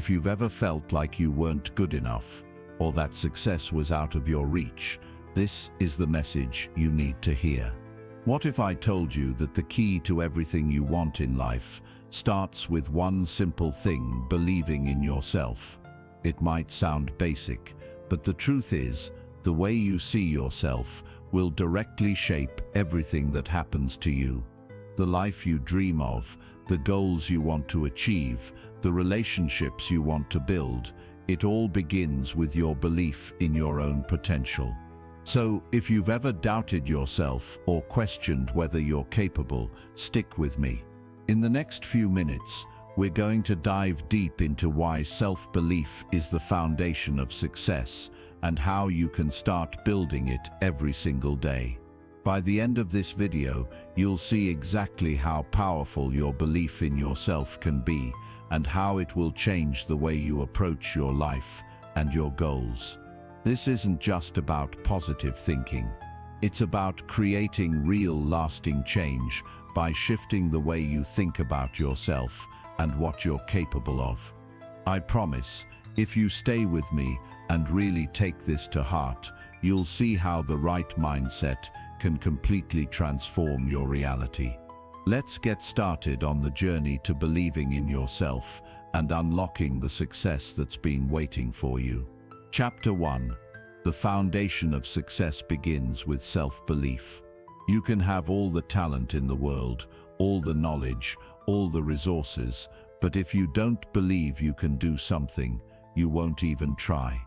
If you've ever felt like you weren't good enough, or that success was out of your reach, this is the message you need to hear. What if I told you that the key to everything you want in life starts with one simple thing: believing in yourself? It might sound basic, but the truth is, the way you see yourself will directly shape everything that happens to you. The life you dream of, the goals you want to achieve, the relationships you want to build, it all begins with your belief in your own potential. So, if you've ever doubted yourself or questioned whether you're capable, stick with me. In the next few minutes, we're going to dive deep into why self-belief is the foundation of success and how you can start building it every single day. By the end of this video, you'll see exactly how powerful your belief in yourself can be and how it will change the way you approach your life and your goals. This isn't just about positive thinking. It's about creating real, lasting change by shifting the way you think about yourself and what you're capable of. I promise, if you stay with me and really take this to heart, you'll see how the right mindset can completely transform your reality. Let's get started on the journey to believing in yourself and unlocking the success that's been waiting for you. Chapter 1. The foundation of success begins with self-belief. You can have all the talent in the world, all the knowledge, all the resources, but if you don't believe you can do something, you won't even try.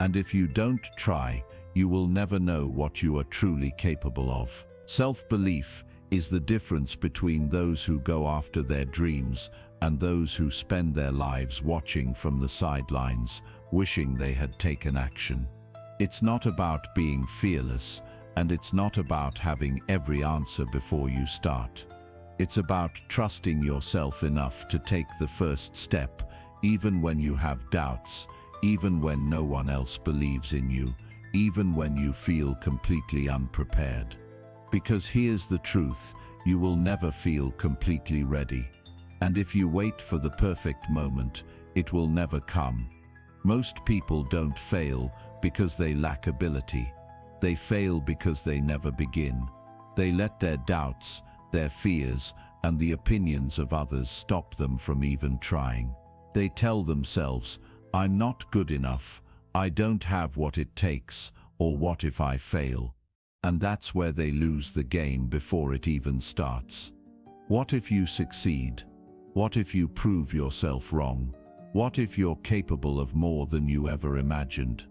And if you don't try, you will never know what you are truly capable of. Self-belief is the difference between those who go after their dreams and those who spend their lives watching from the sidelines, wishing they had taken action. It's not about being fearless, and it's not about having every answer before you start. It's about trusting yourself enough to take the first step, even when you have doubts, even when no one else believes in you, even when you feel completely unprepared. Because here's the truth, you will never feel completely ready. And if you wait for the perfect moment, it will never come. Most people don't fail because they lack ability. They fail because they never begin. They let their doubts, their fears, and the opinions of others stop them from even trying. They tell themselves, "I'm not good enough, I don't have what it takes, or what if I fail?" And that's where they lose the game before it even starts. What if you succeed? What if you prove yourself wrong? What if you're capable of more than you ever imagined?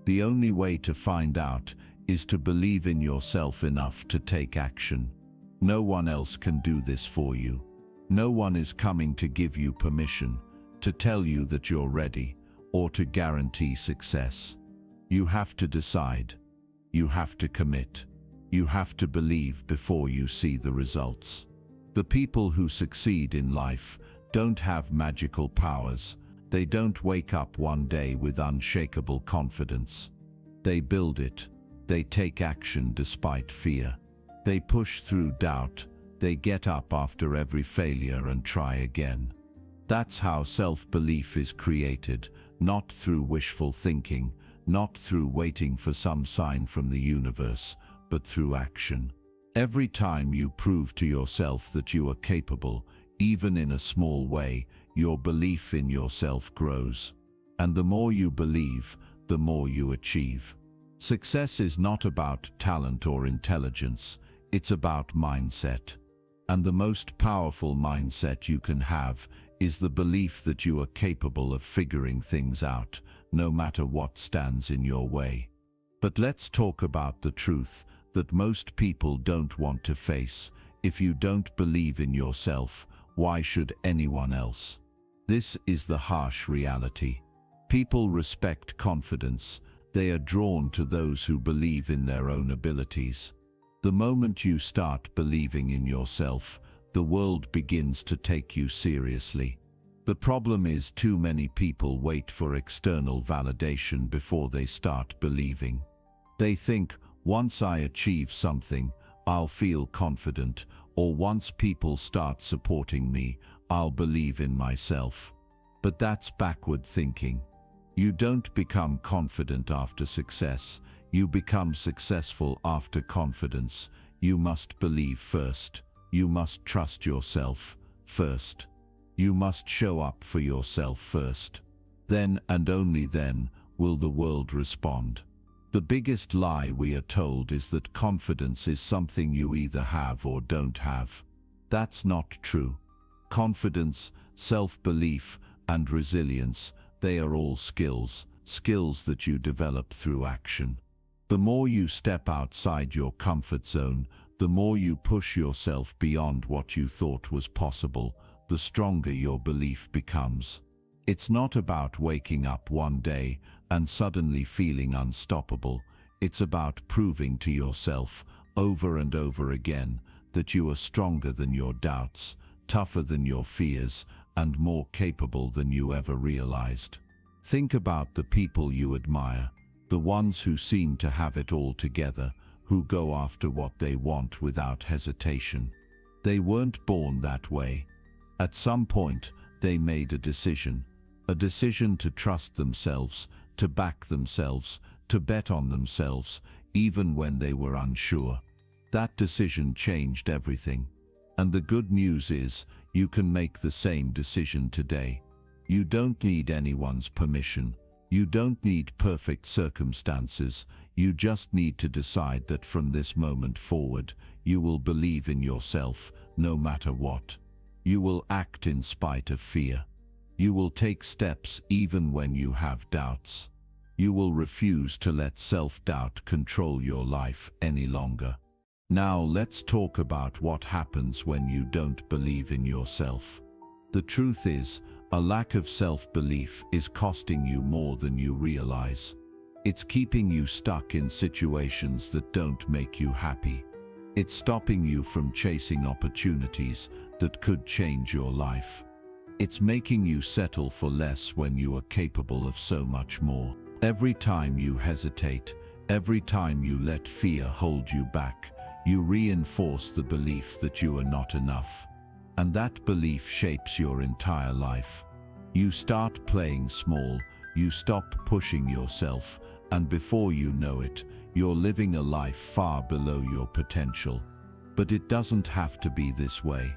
The only way to find out is to believe in yourself enough to take action. No one else can do this for you. No one is coming to give you permission, to tell you that you're ready, or to guarantee success. You have to decide. You have to commit. You have to believe before you see the results. The people who succeed in life don't have magical powers. They don't wake up one day with unshakable confidence. They build it. They take action despite fear. They push through doubt. They get up after every failure and try again. That's how self-belief is created, not through wishful thinking, not through waiting for some sign from the universe, but through action. Every time you prove to yourself that you are capable, even in a small way, your belief in yourself grows. And the more you believe, the more you achieve. Success is not about talent or intelligence, it's about mindset. And the most powerful mindset you can have is the belief that you are capable of figuring things out, no matter what stands in your way. But let's talk about the truth that most people don't want to face. If you don't believe in yourself, why should anyone else? This is the harsh reality. People respect confidence. They are drawn to those who believe in their own abilities. The moment you start believing in yourself, the world begins to take you seriously. The problem is too many people wait for external validation before they start believing. They think, once I achieve something, I'll feel confident, or once people start supporting me, I'll believe in myself. But that's backward thinking. You don't become confident after success. You become successful after confidence. You must believe first. You must trust yourself first. You must show up for yourself first. Then and only then will the world respond. The biggest lie we are told is that confidence is something you either have or don't have. That's not true. Confidence, self-belief, and resilience, they are all skills that you develop through action. The more you step outside your comfort zone, the more you push yourself beyond what you thought was possible, the stronger your belief becomes. It's not about waking up one day and suddenly feeling unstoppable. It's about proving to yourself over and over again that you are stronger than your doubts, tougher than your fears, and more capable than you ever realized. Think about the people you admire, the ones who seem to have it all together, who go after what they want without hesitation. They weren't born that way. At some point, they made a decision to trust themselves, to back themselves, to bet on themselves, even when they were unsure. That decision changed everything. And the good news is, you can make the same decision today. You don't need anyone's permission. You don't need perfect circumstances. You just need to decide that from this moment forward, you will believe in yourself, no matter what. You will act in spite of fear. You will take steps even when you have doubts. You will refuse to let self-doubt control your life any longer. Now let's talk about what happens when you don't believe in yourself. The truth is, a lack of self-belief is costing you more than you realize. It's keeping you stuck in situations that don't make you happy. It's stopping you from chasing opportunities that could change your life. It's making you settle for less when you are capable of so much more. Every time you hesitate, every time you let fear hold you back, you reinforce the belief that you are not enough. And that belief shapes your entire life. You start playing small, you stop pushing yourself, and before you know it, you're living a life far below your potential. But it doesn't have to be this way.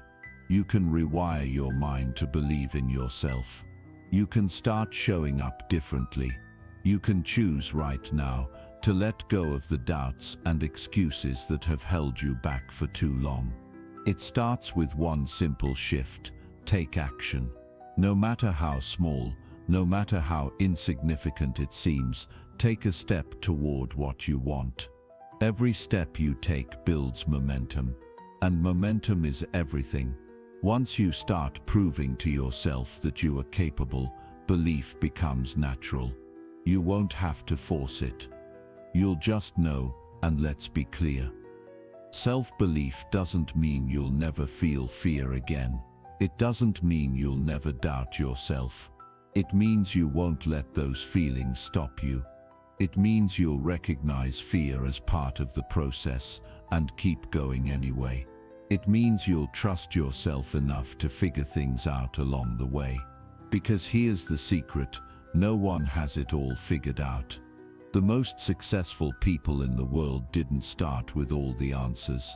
You can rewire your mind to believe in yourself. You can start showing up differently. You can choose right now to let go of the doubts and excuses that have held you back for too long. It starts with one simple shift: take action. No matter how small, no matter how insignificant it seems, take a step toward what you want. Every step you take builds momentum, and momentum is everything. Once you start proving to yourself that you are capable, belief becomes natural. You won't have to force it. You'll just know, and let's be clear. Self-belief doesn't mean you'll never feel fear again. It doesn't mean you'll never doubt yourself. It means you won't let those feelings stop you. It means you'll recognize fear as part of the process and keep going anyway. It means you'll trust yourself enough to figure things out along the way. Because here's the secret: no one has it all figured out. The most successful people in the world didn't start with all the answers.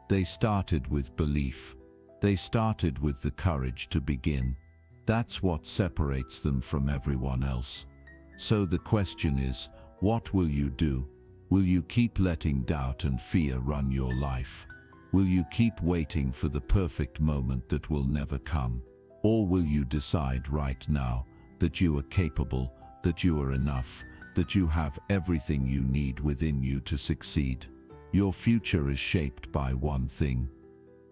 They started with belief. They started with the courage to begin. That's what separates them from everyone else. So the question is, what will you do? Will you keep letting doubt and fear run your life? Will you keep waiting for the perfect moment that will never come? Or will you decide right now that you are capable, that you are enough, that you have everything you need within you to succeed? Your future is shaped by one thing: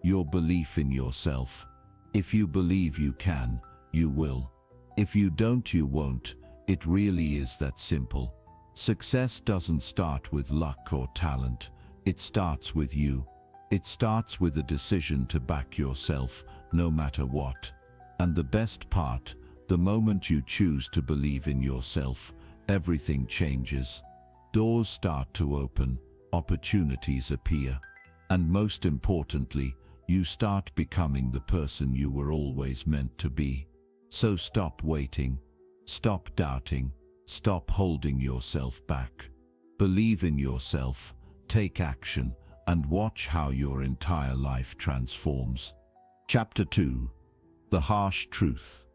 your belief in yourself. If you believe you can, you will. If you don't, you won't. It really is that simple. Success doesn't start with luck or talent. It starts with you. It starts with a decision to back yourself, no matter what. And the best part, the moment you choose to believe in yourself, everything changes. Doors start to open, opportunities appear, and most importantly, you start becoming the person you were always meant to be. So stop waiting, stop doubting, stop holding yourself back. Believe in yourself, take action, and watch how your entire life transforms. Chapter 2. The Harsh Truth.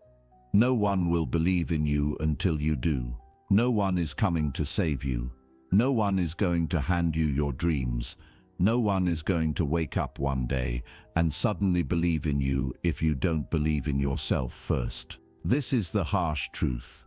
No one will believe in you until you do. No one is coming to save you. No one is going to hand you your dreams. No one is going to wake up one day and suddenly believe in you if you don't believe in yourself first. This is the harsh truth.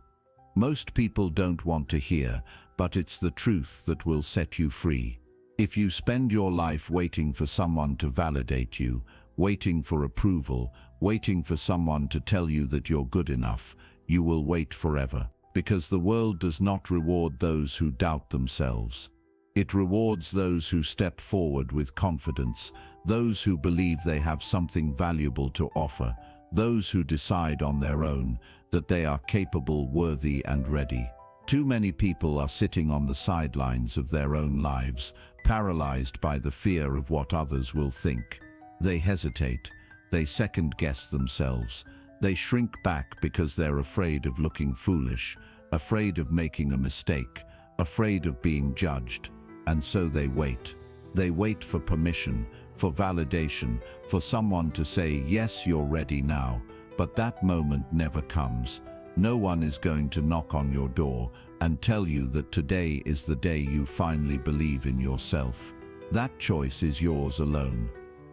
Most people don't want to hear, but it's the truth that will set you free. If you spend your life waiting for someone to validate you, waiting for approval, waiting for someone to tell you that you're good enough, you will wait forever. Because the world does not reward those who doubt themselves. It rewards those who step forward with confidence, those who believe they have something valuable to offer, those who decide on their own that they are capable, worthy, and ready. Too many people are sitting on the sidelines of their own lives, paralyzed by the fear of what others will think. They hesitate, they second-guess themselves, they shrink back because they're afraid of looking foolish, afraid of making a mistake, afraid of being judged, and so they wait. They wait for permission, for validation, for someone to say, yes, you're ready now, but that moment never comes. No one is going to knock on your door and tell you that today is the day you finally believe in yourself. That choice is yours alone.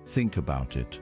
Think about it.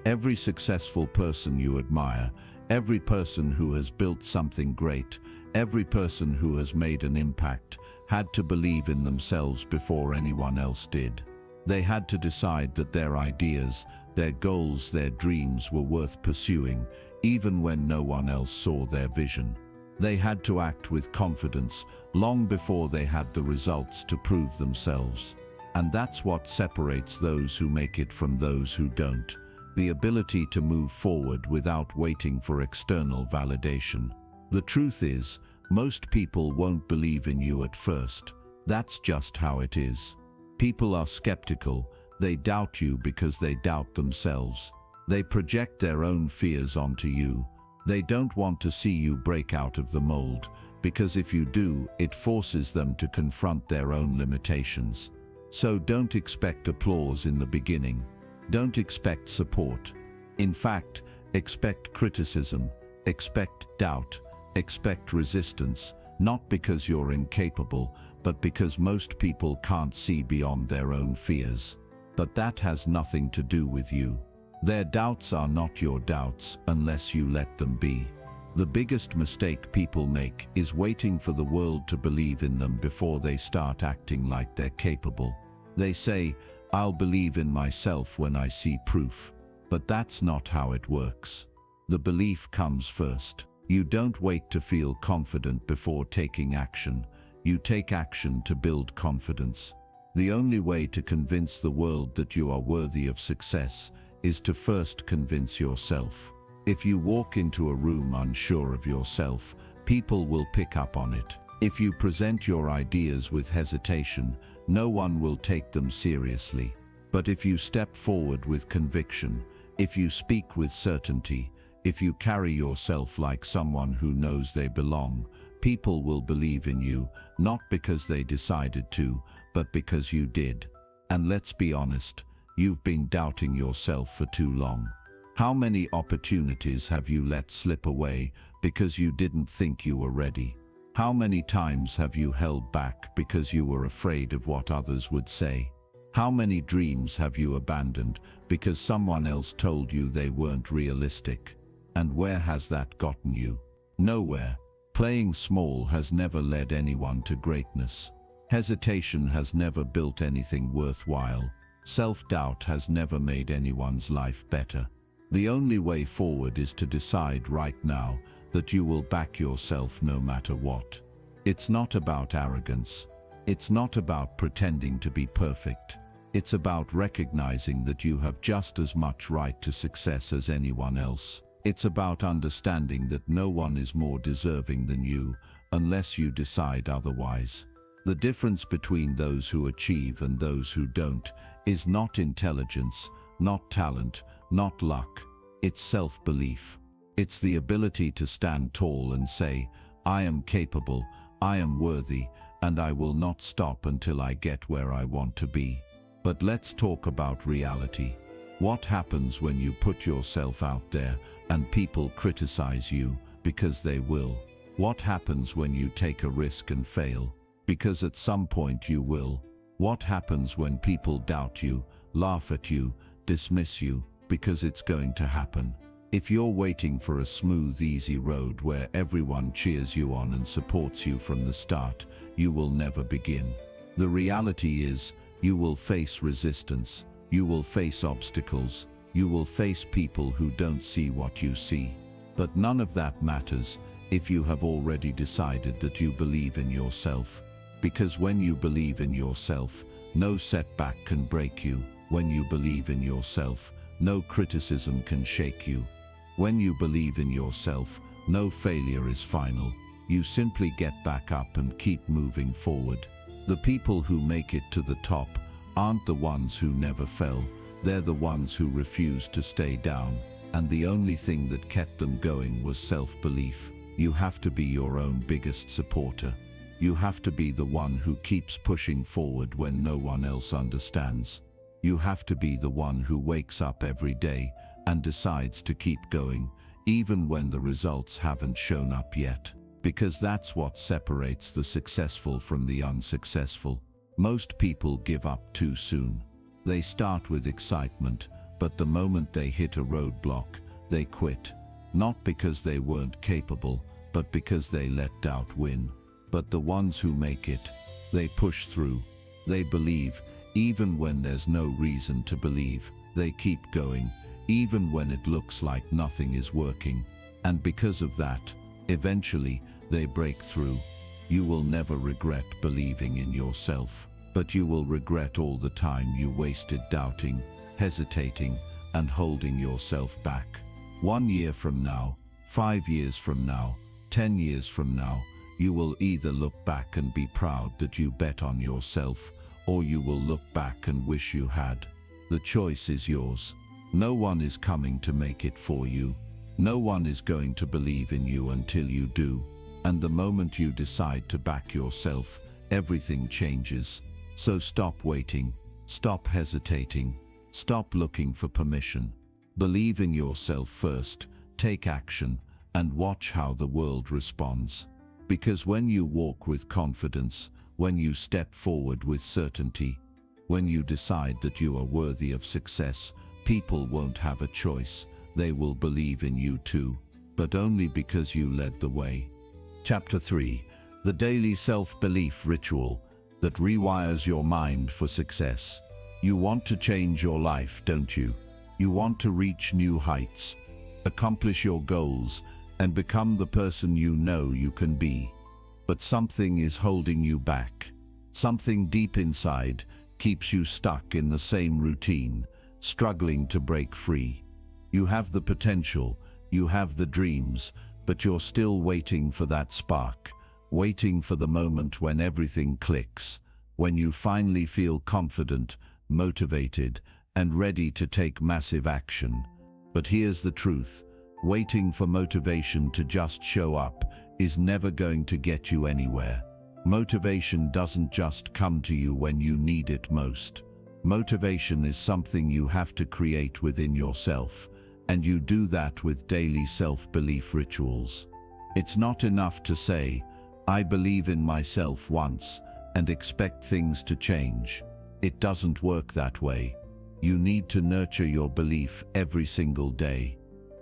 Every successful person you admire, every person who has built something great, every person who has made an impact, had to believe in themselves before anyone else did. They had to decide that their ideas, their goals, their dreams were worth pursuing, even when no one else saw their vision. They had to act with confidence long before they had the results to prove themselves. And that's what separates those who make it from those who don't. The ability to move forward without waiting for external validation. The truth is, most people won't believe in you at first. That's just how it is. People are skeptical. They doubt you because they doubt themselves. They project their own fears onto you. They don't want to see you break out of the mold, because if you do, it forces them to confront their own limitations. So don't expect applause in the beginning. Don't expect support. In fact, expect criticism, expect doubt, expect resistance, not because you're incapable, but because most people can't see beyond their own fears. But that has nothing to do with you. Their doubts are not your doubts unless you let them be. The biggest mistake people make is waiting for the world to believe in them before they start acting like they're capable. They say, I'll believe in myself when I see proof. But that's not how it works. The belief comes first. You don't wait to feel confident before taking action. You take action to build confidence. The only way to convince the world that you are worthy of success is to first convince yourself. If you walk into a room unsure of yourself, people will pick up on it. If you present your ideas with hesitation, no one will take them seriously. But if you step forward with conviction, if you speak with certainty, if you carry yourself like someone who knows they belong, people will believe in you, not because they decided to, but because you did. And let's be honest, you've been doubting yourself for too long. How many opportunities have you let slip away because you didn't think you were ready? How many times have you held back because you were afraid of what others would say? How many dreams have you abandoned because someone else told you they weren't realistic? And where has that gotten you? Nowhere. Playing small has never led anyone to greatness. Hesitation has never built anything worthwhile. Self-doubt has never made anyone's life better. The only way forward is to decide right now that you will back yourself no matter what. It's not about arrogance. It's not about pretending to be perfect. It's about recognizing that you have just as much right to success as anyone else. It's about understanding that no one is more deserving than you, unless you decide otherwise. The difference between those who achieve and those who don't is not intelligence, not talent, not luck. It's self-belief. It's the ability to stand tall and say, I am capable, I am worthy, and I will not stop until I get where I want to be. But let's talk about reality. What happens when you put yourself out there and people criticize you, because they will? What happens when you take a risk and fail? Because at some point you will. What happens when people doubt you, laugh at you, dismiss you? Because it's going to happen. If you're waiting for a smooth, easy road where everyone cheers you on and supports you from the start, you will never begin. The reality is, you will face resistance, you will face obstacles, you will face people who don't see what you see. But none of that matters if you have already decided that you believe in yourself. Because when you believe in yourself, no setback can break you. When you believe in yourself, no criticism can shake you. When you believe in yourself, no failure is final. You simply get back up and keep moving forward. The people who make it to the top aren't the ones who never fell, they're the ones who refused to stay down. And the only thing that kept them going was self-belief. You have to be your own biggest supporter. You have to be the one who keeps pushing forward when no one else understands. You have to be the one who wakes up every day and decides to keep going, even when the results haven't shown up yet. Because that's what separates the successful from the unsuccessful. Most people give up too soon. They start with excitement, but the moment they hit a roadblock, they quit. Not because they weren't capable, but because they let doubt win. But the ones who make it, they push through. They believe, even when there's no reason to believe. They keep going, even when it looks like nothing is working. And because of that, eventually, they break through. You will never regret believing in yourself, but you will regret all the time you wasted doubting, hesitating, and holding yourself back. 1 year from now, 5 years from now, 10 years from now, you will either look back and be proud that you bet on yourself, or you will look back and wish you had. The choice is yours. No one is coming to make it for you. No one is going to believe in you until you do. And the moment you decide to back yourself, everything changes. So stop waiting, stop hesitating, stop looking for permission. Believe in yourself first, take action, and watch how the world responds. Because when you walk with confidence, when you step forward with certainty, when you decide that you are worthy of success, people won't have a choice. They will believe in you too, but only because you led the way. Chapter 3. The Daily Self-Belief Ritual that rewires your mind for success. You want to change your life, don't you? You want to reach new heights, accomplish your goals, and become the person you know you can be. But something is holding you back. Something deep inside keeps you stuck in the same routine, struggling to break free. You have the potential, you have the dreams, but you're still waiting for that spark, waiting for the moment when everything clicks, when you finally feel confident, motivated, and ready to take massive action. But here's the truth. Waiting for motivation to just show up is never going to get you anywhere. Motivation doesn't just come to you when you need it most. Motivation is something you have to create within yourself, and you do that with daily self-belief rituals. It's not enough to say, I believe in myself once, and expect things to change. It doesn't work that way. You need to nurture your belief every single day.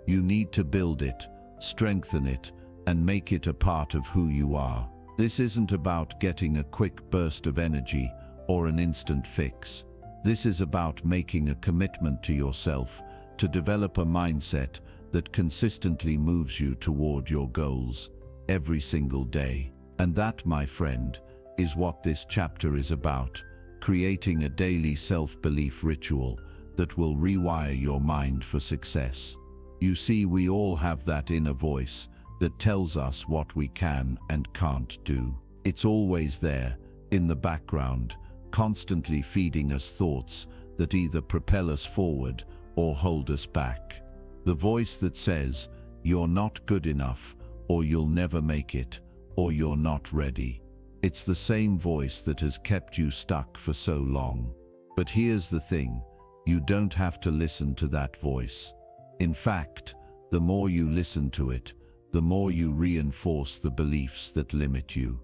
You need to build it, strengthen it, and make it a part of who you are. This isn't about getting a quick burst of energy or an instant fix. This is about making a commitment to yourself, to develop a mindset that consistently moves you toward your goals every single day. And that, my friend, is what this chapter is about, creating a daily self-belief ritual that will rewire your mind for success. You see, we all have that inner voice that tells us what we can and can't do. It's always there, in the background, constantly feeding us thoughts that either propel us forward or hold us back. The voice that says, You're not good enough, or you'll never make it, or you're not ready. It's the same voice that has kept you stuck for so long. But here's the thing, you don't have to listen to that voice. In fact, the more you listen to it, the more you reinforce the beliefs that limit you.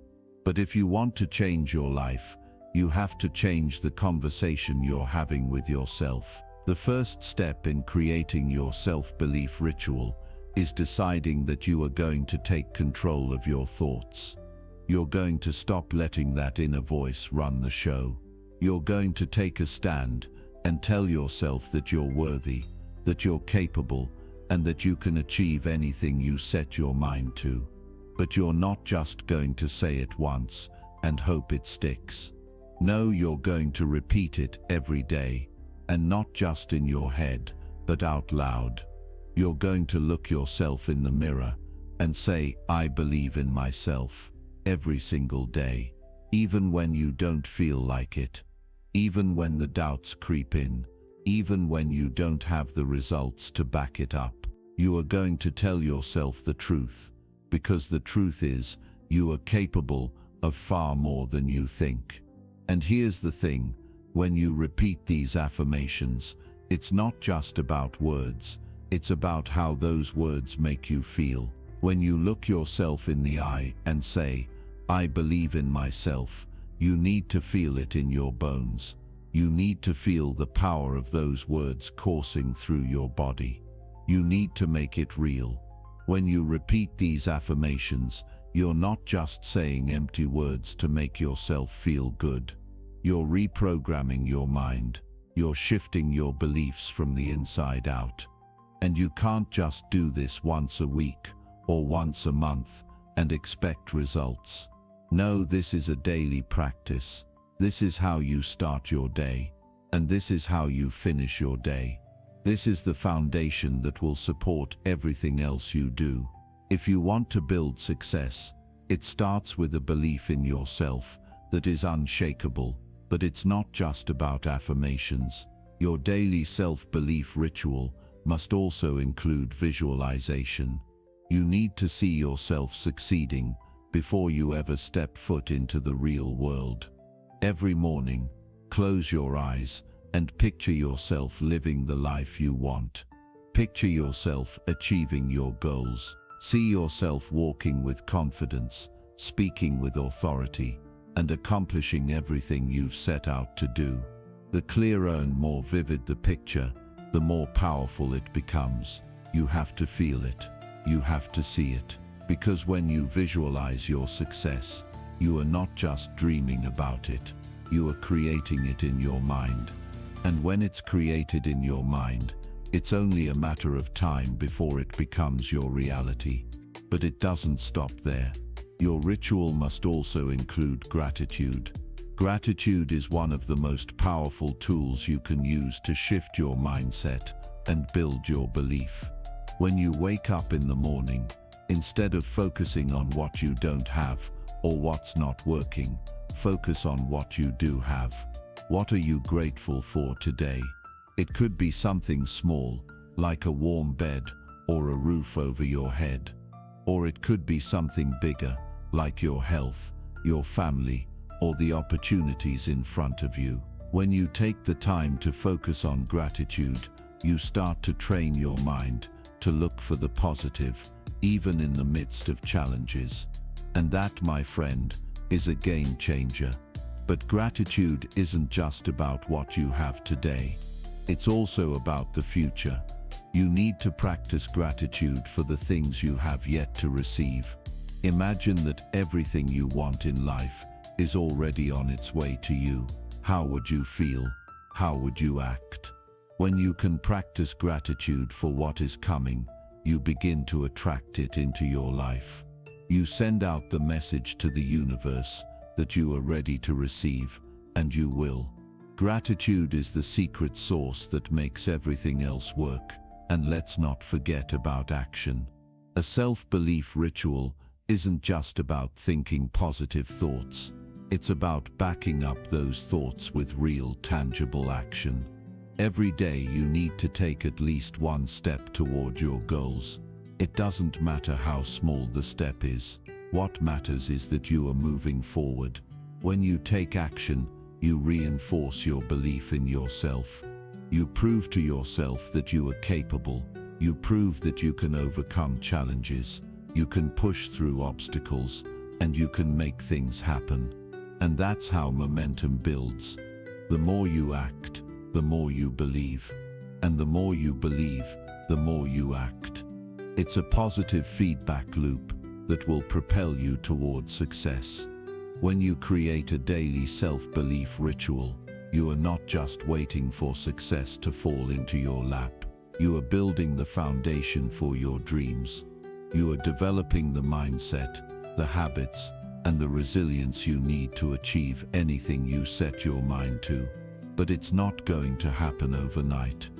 But if you want to change your life, you have to change the conversation you're having with yourself. The first step in creating your self-belief ritual is deciding that you are going to take control of your thoughts. You're going to stop letting that inner voice run the show. You're going to take a stand and tell yourself that you're worthy, that you're capable, and that you can achieve anything you set your mind to. But you're not just going to say it once and hope it sticks. No, you're going to repeat it every day, and not just in your head, but out loud. You're going to look yourself in the mirror and say, "I believe in myself," every single day, even when you don't feel like it, even when the doubts creep in, even when you don't have the results to back it up. You are going to tell yourself the truth, because the truth is, you are capable of far more than you think. And here's the thing, when you repeat these affirmations, it's not just about words, it's about how those words make you feel. When you look yourself in the eye and say, "I believe in myself," you need to feel it in your bones. You need to feel the power of those words coursing through your body. You need to make it real. When you repeat these affirmations, you're not just saying empty words to make yourself feel good. You're reprogramming your mind. You're shifting your beliefs from the inside out. And you can't just do this once a week or once a month and expect results. No, this is a daily practice. This is how you start your day, and this is how you finish your day. This is the foundation that will support everything else you do. If you want to build success, it starts with a belief in yourself that is unshakable. But it's not just about affirmations. Your daily self-belief ritual must also include visualization. You need to see yourself succeeding before you ever step foot into the real world. Every morning, close your eyes and picture yourself living the life you want. Picture yourself achieving your goals. See yourself walking with confidence, speaking with authority, and accomplishing everything you've set out to do. The clearer and more vivid the picture, the more powerful it becomes. You have to feel it. You have to see it. Because when you visualize your success, you are not just dreaming about it. You are creating it in your mind. And when it's created in your mind, it's only a matter of time before it becomes your reality. But it doesn't stop there. Your ritual must also include gratitude. Gratitude is one of the most powerful tools you can use to shift your mindset and build your belief. When you wake up in the morning, instead of focusing on what you don't have or what's not working, focus on what you do have. What are you grateful for today? It could be something small, like a warm bed or a roof over your head. Or it could be something bigger, like your health, your family, or the opportunities in front of you. When you take the time to focus on gratitude, you start to train your mind to look for the positive, even in the midst of challenges. And that, my friend, is a game changer. But gratitude isn't just about what you have today. It's also about the future. You need to practice gratitude for the things you have yet to receive. Imagine that everything you want in life is already on its way to you. How would you feel? How would you act? When you can practice gratitude for what is coming, you begin to attract it into your life. You send out the message to the universe that you are ready to receive, and you will. Gratitude is the secret sauce that makes everything else work. And let's not forget about action. A self-belief ritual isn't just about thinking positive thoughts. It's about backing up those thoughts with real, tangible action. Every day you need to take at least one step toward your goals. It doesn't matter how small the step is. What matters is that you are moving forward. When you take action, you reinforce your belief in yourself. You prove to yourself that you are capable. You prove that you can overcome challenges. You can push through obstacles, and you can make things happen. And that's how momentum builds. The more you act, the more you believe. And the more you believe, the more you act. It's a positive feedback loop that will propel you towards success. When you create a daily self-belief ritual, you are not just waiting for success to fall into your lap. You are building the foundation for your dreams. You are developing the mindset, the habits, and the resilience you need to achieve anything you set your mind to. But it's not going to happen overnight.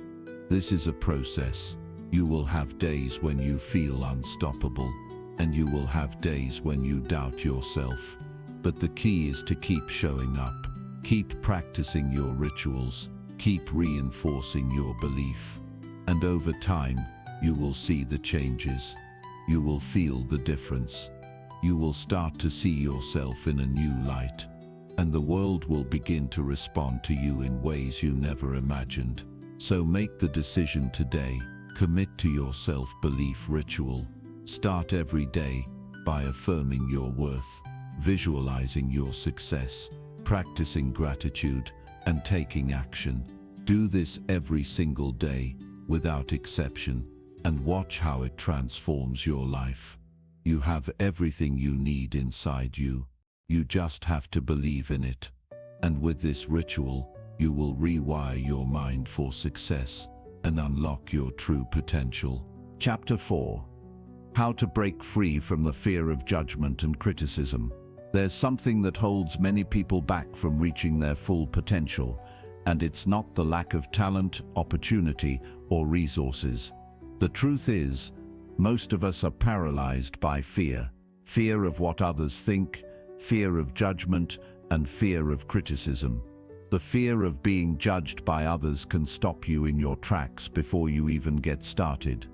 This is a process. You will have days when you feel unstoppable, and you will have days when you doubt yourself. But the key is to keep showing up. Keep practicing your rituals. Keep reinforcing your belief. And over time, you will see the changes. You will feel the difference. You will start to see yourself in a new light. And the world will begin to respond to you in ways you never imagined. So make the decision today. Commit to your self-belief ritual. Start every day by affirming your worth, visualizing your success, practicing gratitude, and taking action. Do this every single day, without exception, and watch how it transforms your life. You have everything you need inside you. You just have to believe in it. And with this ritual, you will rewire your mind for success and unlock your true potential. Chapter 4. How to break free from the fear of judgment and criticism. There's something that holds many people back from reaching their full potential, and it's not the lack of talent, opportunity, or resources. The truth is, most of us are paralyzed by fear. Fear of what others think, fear of judgment, and fear of criticism. The fear of being judged by others can stop you in your tracks before you even get started.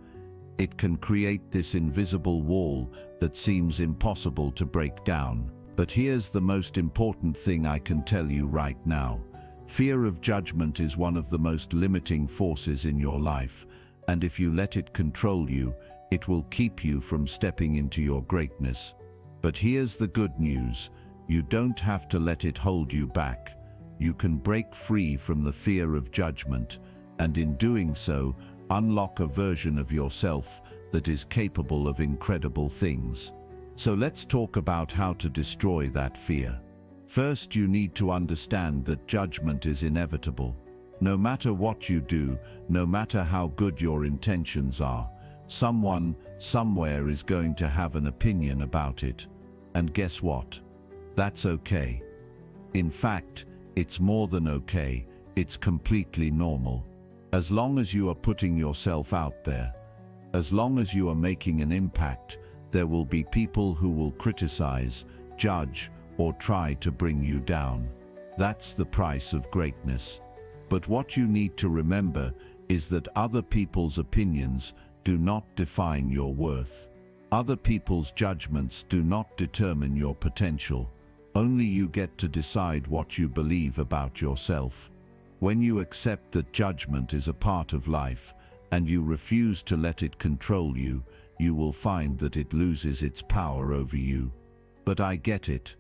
It can create this invisible wall that seems impossible to break down. But here's the most important thing I can tell you right now. Fear of judgment is one of the most limiting forces in your life, and if you let it control you, it will keep you from stepping into your greatness. But here's the good news. You don't have to let it hold you back. You can break free from the fear of judgment, and in doing so, unlock a version of yourself that is capable of incredible things. So let's talk about how to destroy that fear. First, you need to understand that judgment is inevitable. No matter what you do, no matter how good your intentions are, someone, somewhere is going to have an opinion about it. And guess what? That's okay. In fact, it's more than okay, it's completely normal. As long as you are putting yourself out there, as long as you are making an impact, there will be people who will criticize, judge, or try to bring you down. That's the price of greatness. But what you need to remember is that other people's opinions do not define your worth. Other people's judgments do not determine your potential. Only you get to decide what you believe about yourself. When you accept that judgment is a part of life, and you refuse to let it control you, you will find that it loses its power over you. But I get it.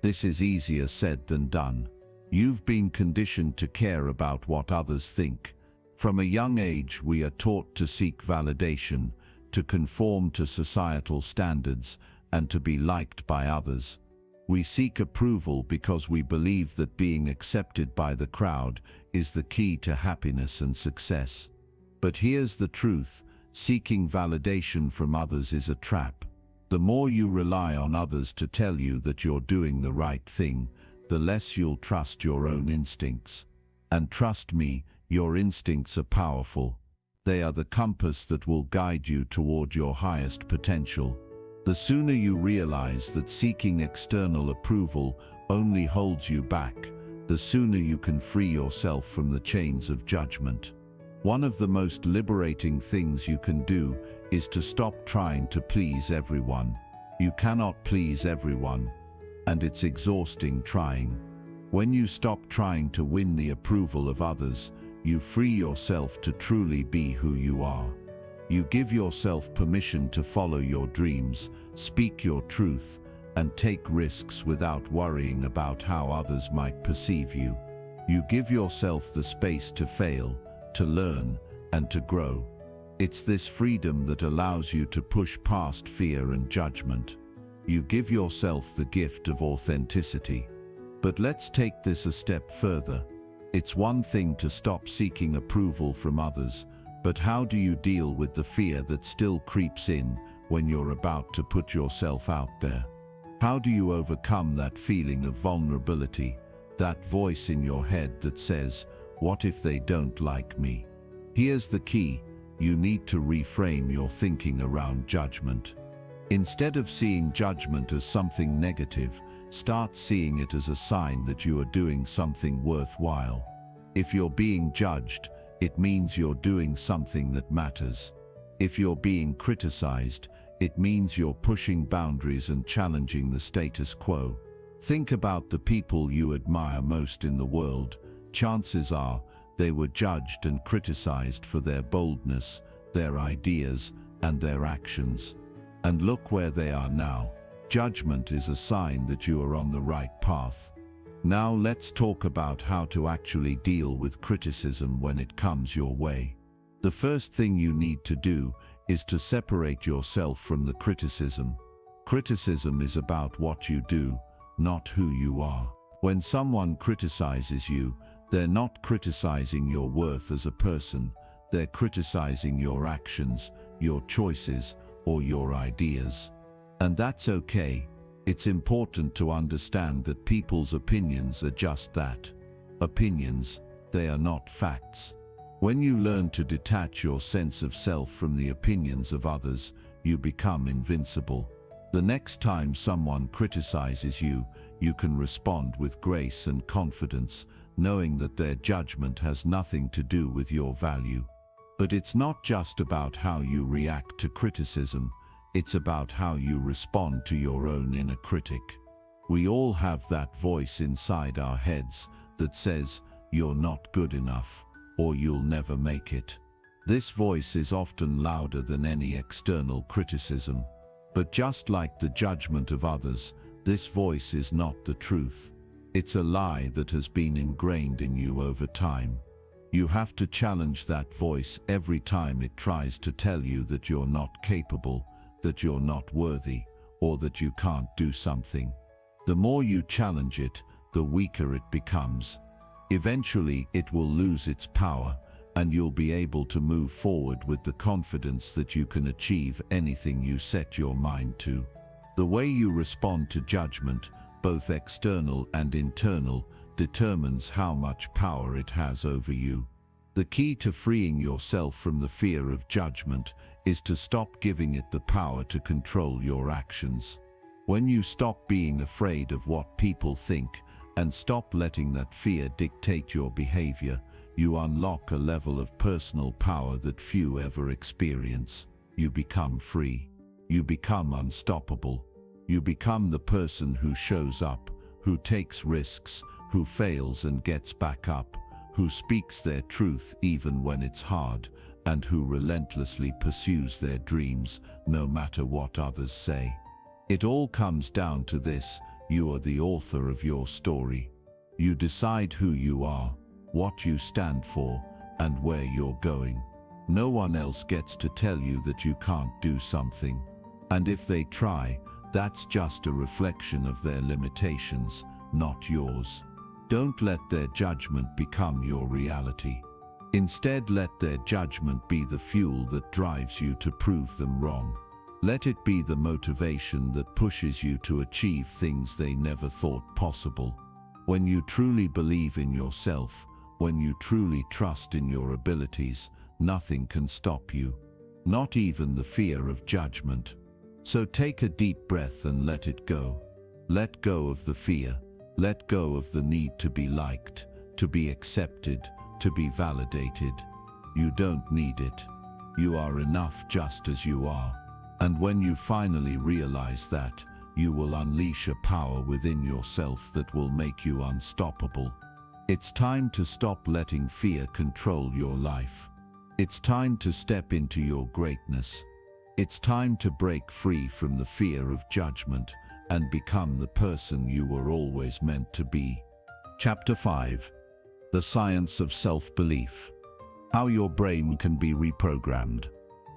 This is easier said than done. You've been conditioned to care about what others think. From a young age, we are taught to seek validation, to conform to societal standards, and to be liked by others. We seek approval because we believe that being accepted by the crowd is the key to happiness and success. But here's the truth: seeking validation from others is a trap. The more you rely on others to tell you that you're doing the right thing, the less you'll trust your own instincts. And trust me, your instincts are powerful. They are the compass that will guide you toward your highest potential. The sooner you realize that seeking external approval only holds you back, the sooner you can free yourself from the chains of judgment. One of the most liberating things you can do is to stop trying to please everyone. You cannot please everyone, and it's exhausting trying. When you stop trying to win the approval of others, you free yourself to truly be who you are. You give yourself permission to follow your dreams, speak your truth, and take risks without worrying about how others might perceive you. You give yourself the space to fail, to learn, and to grow. It's this freedom that allows you to push past fear and judgment. You give yourself the gift of authenticity. But let's take this a step further. It's one thing to stop seeking approval from others, but how do you deal with the fear that still creeps in when you're about to put yourself out there? How do you overcome that feeling of vulnerability, that voice in your head that says, "What if they don't like me?" Here's the key: you need to reframe your thinking around judgment. Instead of seeing judgment as something negative, start seeing it as a sign that you are doing something worthwhile. If you're being judged, it means you're doing something that matters. If you're being criticized, it means you're pushing boundaries and challenging the status quo. Think about the people you admire most in the world. Chances are they were judged and criticized for their boldness, their ideas, and their actions. And look where they are now. Judgment is a sign that you are on the right path. Now let's talk about how to actually deal with criticism when it comes your way. The first thing you need to do is to separate yourself from the criticism. Criticism is about what you do, not who you are. When someone criticizes you, they're not criticizing your worth as a person, they're criticizing your actions, your choices, or your ideas. And that's okay. It's important to understand that people's opinions are just that. Opinions, they are not facts. When you learn to detach your sense of self from the opinions of others, you become invincible. The next time someone criticizes you, you can respond with grace and confidence, knowing that their judgment has nothing to do with your value. But it's not just about how you react to criticism, it's about how you respond to your own inner critic. We all have that voice inside our heads that says, "You're not good enough," or "You'll never make it." This voice is often louder than any external criticism. But just like the judgment of others, this voice is not the truth. It's a lie that has been ingrained in you over time. You have to challenge that voice every time it tries to tell you that you're not capable, that you're not worthy, or that you can't do something. The more you challenge it, the weaker it becomes. Eventually, it will lose its power, and you'll be able to move forward with the confidence that you can achieve anything you set your mind to. The way you respond to judgment, both external and internal, determines how much power it has over you. The key to freeing yourself from the fear of judgment is to stop giving it the power to control your actions. When you stop being afraid of what people think and stop letting that fear dictate your behavior, you unlock a level of personal power that few ever experience. You become free. You become unstoppable. You become the person who shows up, who takes risks, who fails and gets back up, who speaks their truth even when it's hard, and who relentlessly pursues their dreams, no matter what others say. It all comes down to this: you are the author of your story. You decide who you are, what you stand for, and where you're going. No one else gets to tell you that you can't do something. And if they try, that's just a reflection of their limitations, not yours. Don't let their judgment become your reality. Instead, let their judgment be the fuel that drives you to prove them wrong. Let it be the motivation that pushes you to achieve things they never thought possible. When you truly believe in yourself, when you truly trust in your abilities, nothing can stop you. Not even the fear of judgment. So take a deep breath and let it go. Let go of the fear. Let go of the need to be liked, to be accepted, to be validated. You don't need it. You are enough just as you are. And when you finally realize that, you will unleash a power within yourself that will make you unstoppable. It's time to stop letting fear control your life. It's time to step into your greatness. It's time to break free from the fear of judgment and become the person you were always meant to be. Chapter 5. The Science of Self-Belief. How your brain can be reprogrammed.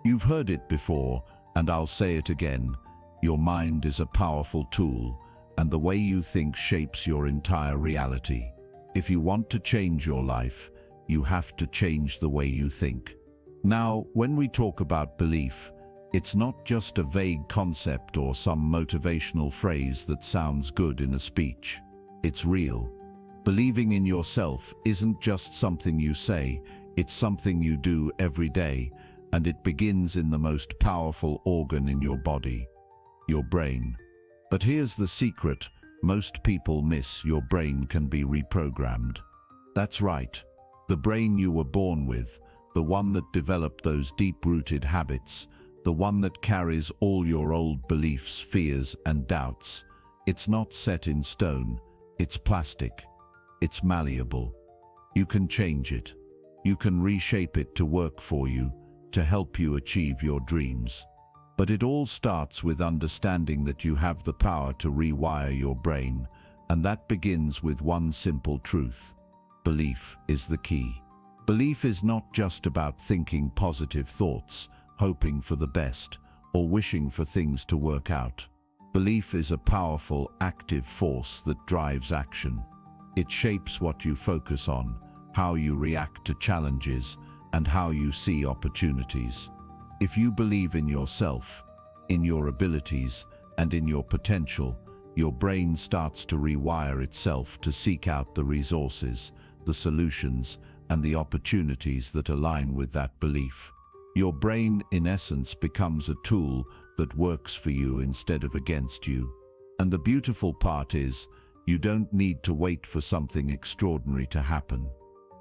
You've heard it before, and I'll say it again. Your mind is a powerful tool, and the way you think shapes your entire reality. If you want to change your life, you have to change the way you think. Now, when we talk about belief, it's not just a vague concept or some motivational phrase that sounds good in a speech. It's real. Believing in yourself isn't just something you say, it's something you do every day, and it begins in the most powerful organ in your body, your brain. But here's the secret most people miss: your brain can be reprogrammed. That's right. The brain you were born with, the one that developed those deep-rooted habits, the one that carries all your old beliefs, fears, and doubts. It's not set in stone. It's plastic. It's malleable. You can change it. You can reshape it to work for you, to help you achieve your dreams. But it all starts with understanding that you have the power to rewire your brain, and that begins with one simple truth. Belief is the key. Belief is not just about thinking positive thoughts, hoping for the best, or wishing for things to work out. Belief is a powerful, active force that drives action. It shapes what you focus on, how you react to challenges, and how you see opportunities. If you believe in yourself, in your abilities, and in your potential, your brain starts to rewire itself to seek out the resources, the solutions, and the opportunities that align with that belief. Your brain, in essence, becomes a tool that works for you instead of against you. And the beautiful part is, you don't need to wait for something extraordinary to happen.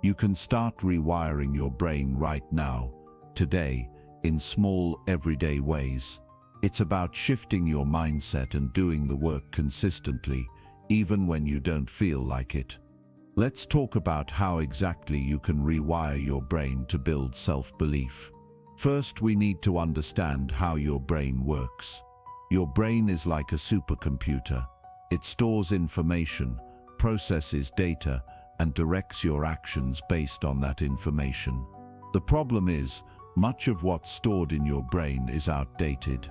You can start rewiring your brain right now, today, in small, everyday ways. It's about shifting your mindset and doing the work consistently, even when you don't feel like it. Let's talk about how exactly you can rewire your brain to build self-belief. First, we need to understand how your brain works. Your brain is like a supercomputer. It stores information, processes data, and directs your actions based on that information. The problem is, much of what's stored in your brain is outdated.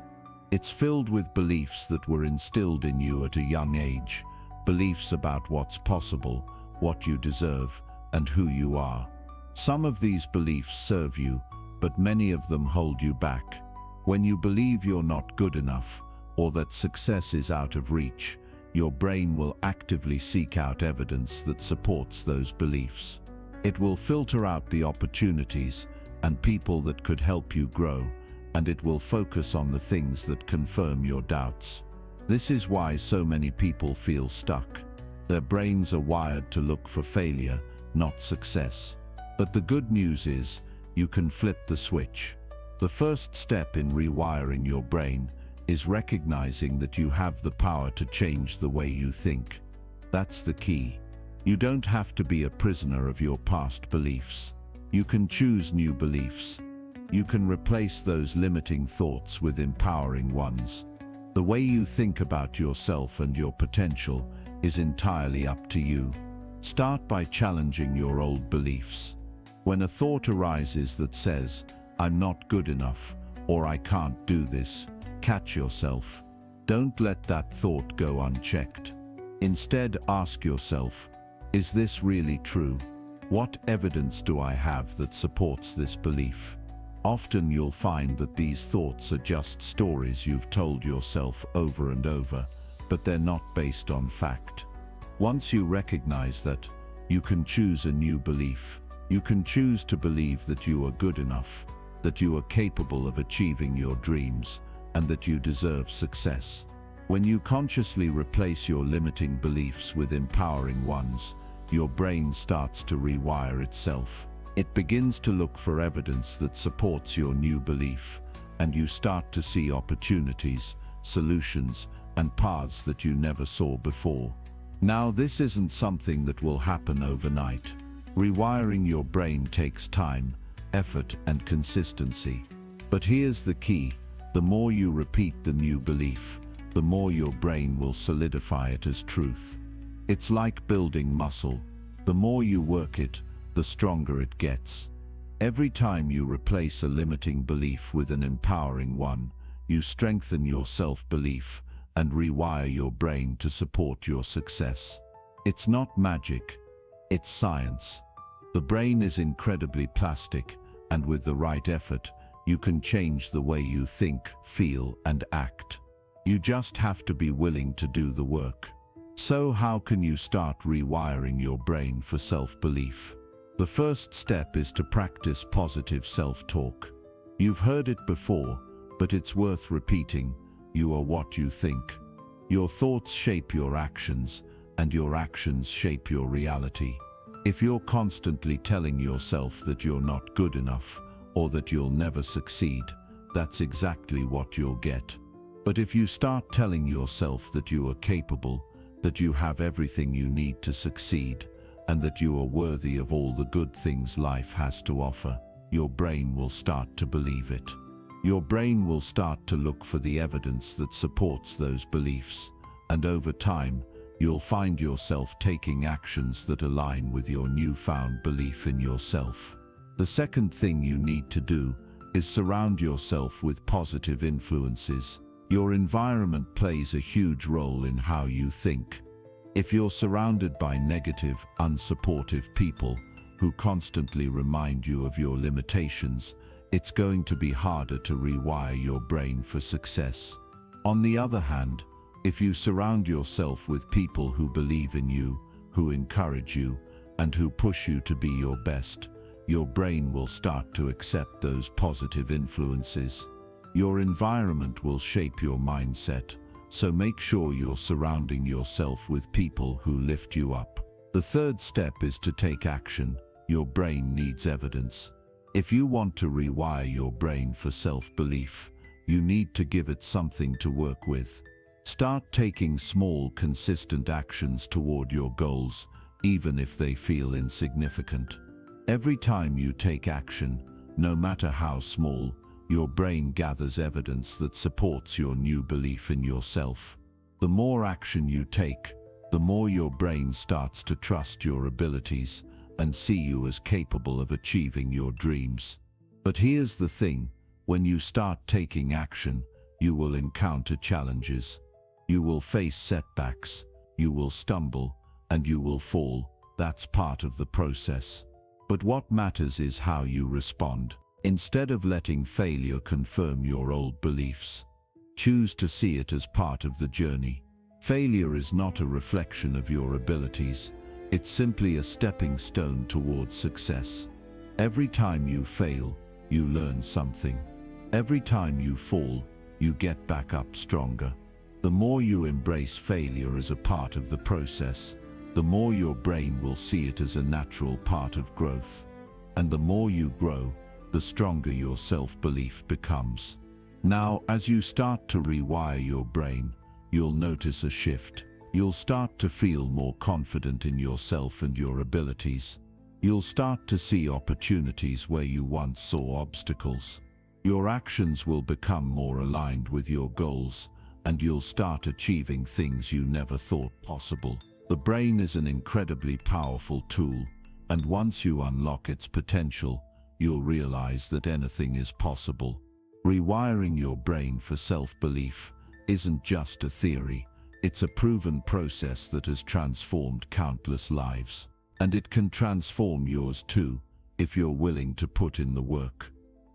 It's filled with beliefs that were instilled in you at a young age, beliefs about what's possible, what you deserve, and who you are. Some of these beliefs serve you, but many of them hold you back. When you believe you're not good enough, or that success is out of reach, your brain will actively seek out evidence that supports those beliefs. It will filter out the opportunities and people that could help you grow, and it will focus on the things that confirm your doubts. This is why so many people feel stuck. Their brains are wired to look for failure, not success. But the good news is, you can flip the switch. The first step in rewiring your brain is recognizing that you have the power to change the way you think. That's the key. You don't have to be a prisoner of your past beliefs. You can choose new beliefs. You can replace those limiting thoughts with empowering ones. The way you think about yourself and your potential is entirely up to you. Start by challenging your old beliefs. When a thought arises that says, "I'm not good enough," or "I can't do this," catch yourself. Don't let that thought go unchecked. Instead, ask yourself, is this really true? What evidence do I have that supports this belief? Often you'll find that these thoughts are just stories you've told yourself over and over, but they're not based on fact. Once you recognize that, you can choose a new belief. You can choose to believe that you are good enough, that you are capable of achieving your dreams, and that you deserve success. When you consciously replace your limiting beliefs with empowering ones, your brain starts to rewire itself. It begins to look for evidence that supports your new belief, and you start to see opportunities, solutions, and paths that you never saw before. Now, this isn't something that will happen overnight. Rewiring your brain takes time, effort, and consistency. But here's the key: the more you repeat the new belief, the more your brain will solidify it as truth. It's like building muscle. The more you work it, the stronger it gets. Every time you replace a limiting belief with an empowering one, you strengthen your self-belief and rewire your brain to support your success. It's not magic, it's science. The brain is incredibly plastic, and with the right effort, you can change the way you think, feel, and act. You just have to be willing to do the work. So how can you start rewiring your brain for self-belief? The first step is to practice positive self-talk. You've heard it before, but it's worth repeating. You are what you think. Your thoughts shape your actions, and your actions shape your reality. If you're constantly telling yourself that you're not good enough, or that you'll never succeed, that's exactly what you'll get. But if you start telling yourself that you are capable, that you have everything you need to succeed, and that you are worthy of all the good things life has to offer, your brain will start to believe it. Your brain will start to look for the evidence that supports those beliefs, and over time, you'll find yourself taking actions that align with your newfound belief in yourself. The second thing you need to do is surround yourself with positive influences. Your environment plays a huge role in how you think. If you're surrounded by negative, unsupportive people who constantly remind you of your limitations, it's going to be harder to rewire your brain for success. On the other hand, if you surround yourself with people who believe in you, who encourage you, and who push you to be your best, your brain will start to accept those positive influences. Your environment will shape your mindset, so make sure you're surrounding yourself with people who lift you up. The third step is to take action. Your brain needs evidence. If you want to rewire your brain for self-belief, you need to give it something to work with. Start taking small, consistent actions toward your goals, even if they feel insignificant. Every time you take action, no matter how small, your brain gathers evidence that supports your new belief in yourself. The more action you take, the more your brain starts to trust your abilities and see you as capable of achieving your dreams. But here's the thing: when you start taking action, you will encounter challenges. You will face setbacks, you will stumble, and you will fall. That's part of the process. But what matters is how you respond. Instead of letting failure confirm your old beliefs, choose to see it as part of the journey. Failure is not a reflection of your abilities. It's simply a stepping stone towards success. Every time you fail, you learn something. Every time you fall, you get back up stronger. The more you embrace failure as a part of the process, the more your brain will see it as a natural part of growth. And the more you grow, the stronger your self-belief becomes. Now, as you start to rewire your brain, you'll notice a shift. You'll start to feel more confident in yourself and your abilities. You'll start to see opportunities where you once saw obstacles. Your actions will become more aligned with your goals, and you'll start achieving things you never thought possible. The brain is an incredibly powerful tool, and once you unlock its potential, you'll realize that anything is possible. Rewiring your brain for self-belief isn't just a theory, it's a proven process that has transformed countless lives. And it can transform yours too, if you're willing to put in the work.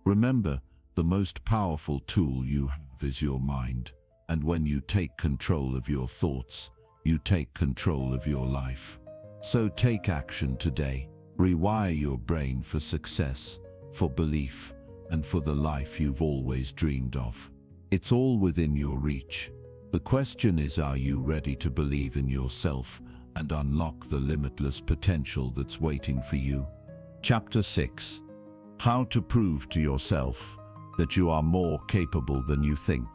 Remember, the most powerful tool you have is your mind, and when you take control of your thoughts, you take control of your life. So take action today. Rewire your brain for success, for belief, and for the life you've always dreamed of. It's all within your reach. The question is, are you ready to believe in yourself and unlock the limitless potential that's waiting for you? Chapter 6. How to prove to yourself that you are more capable than you think.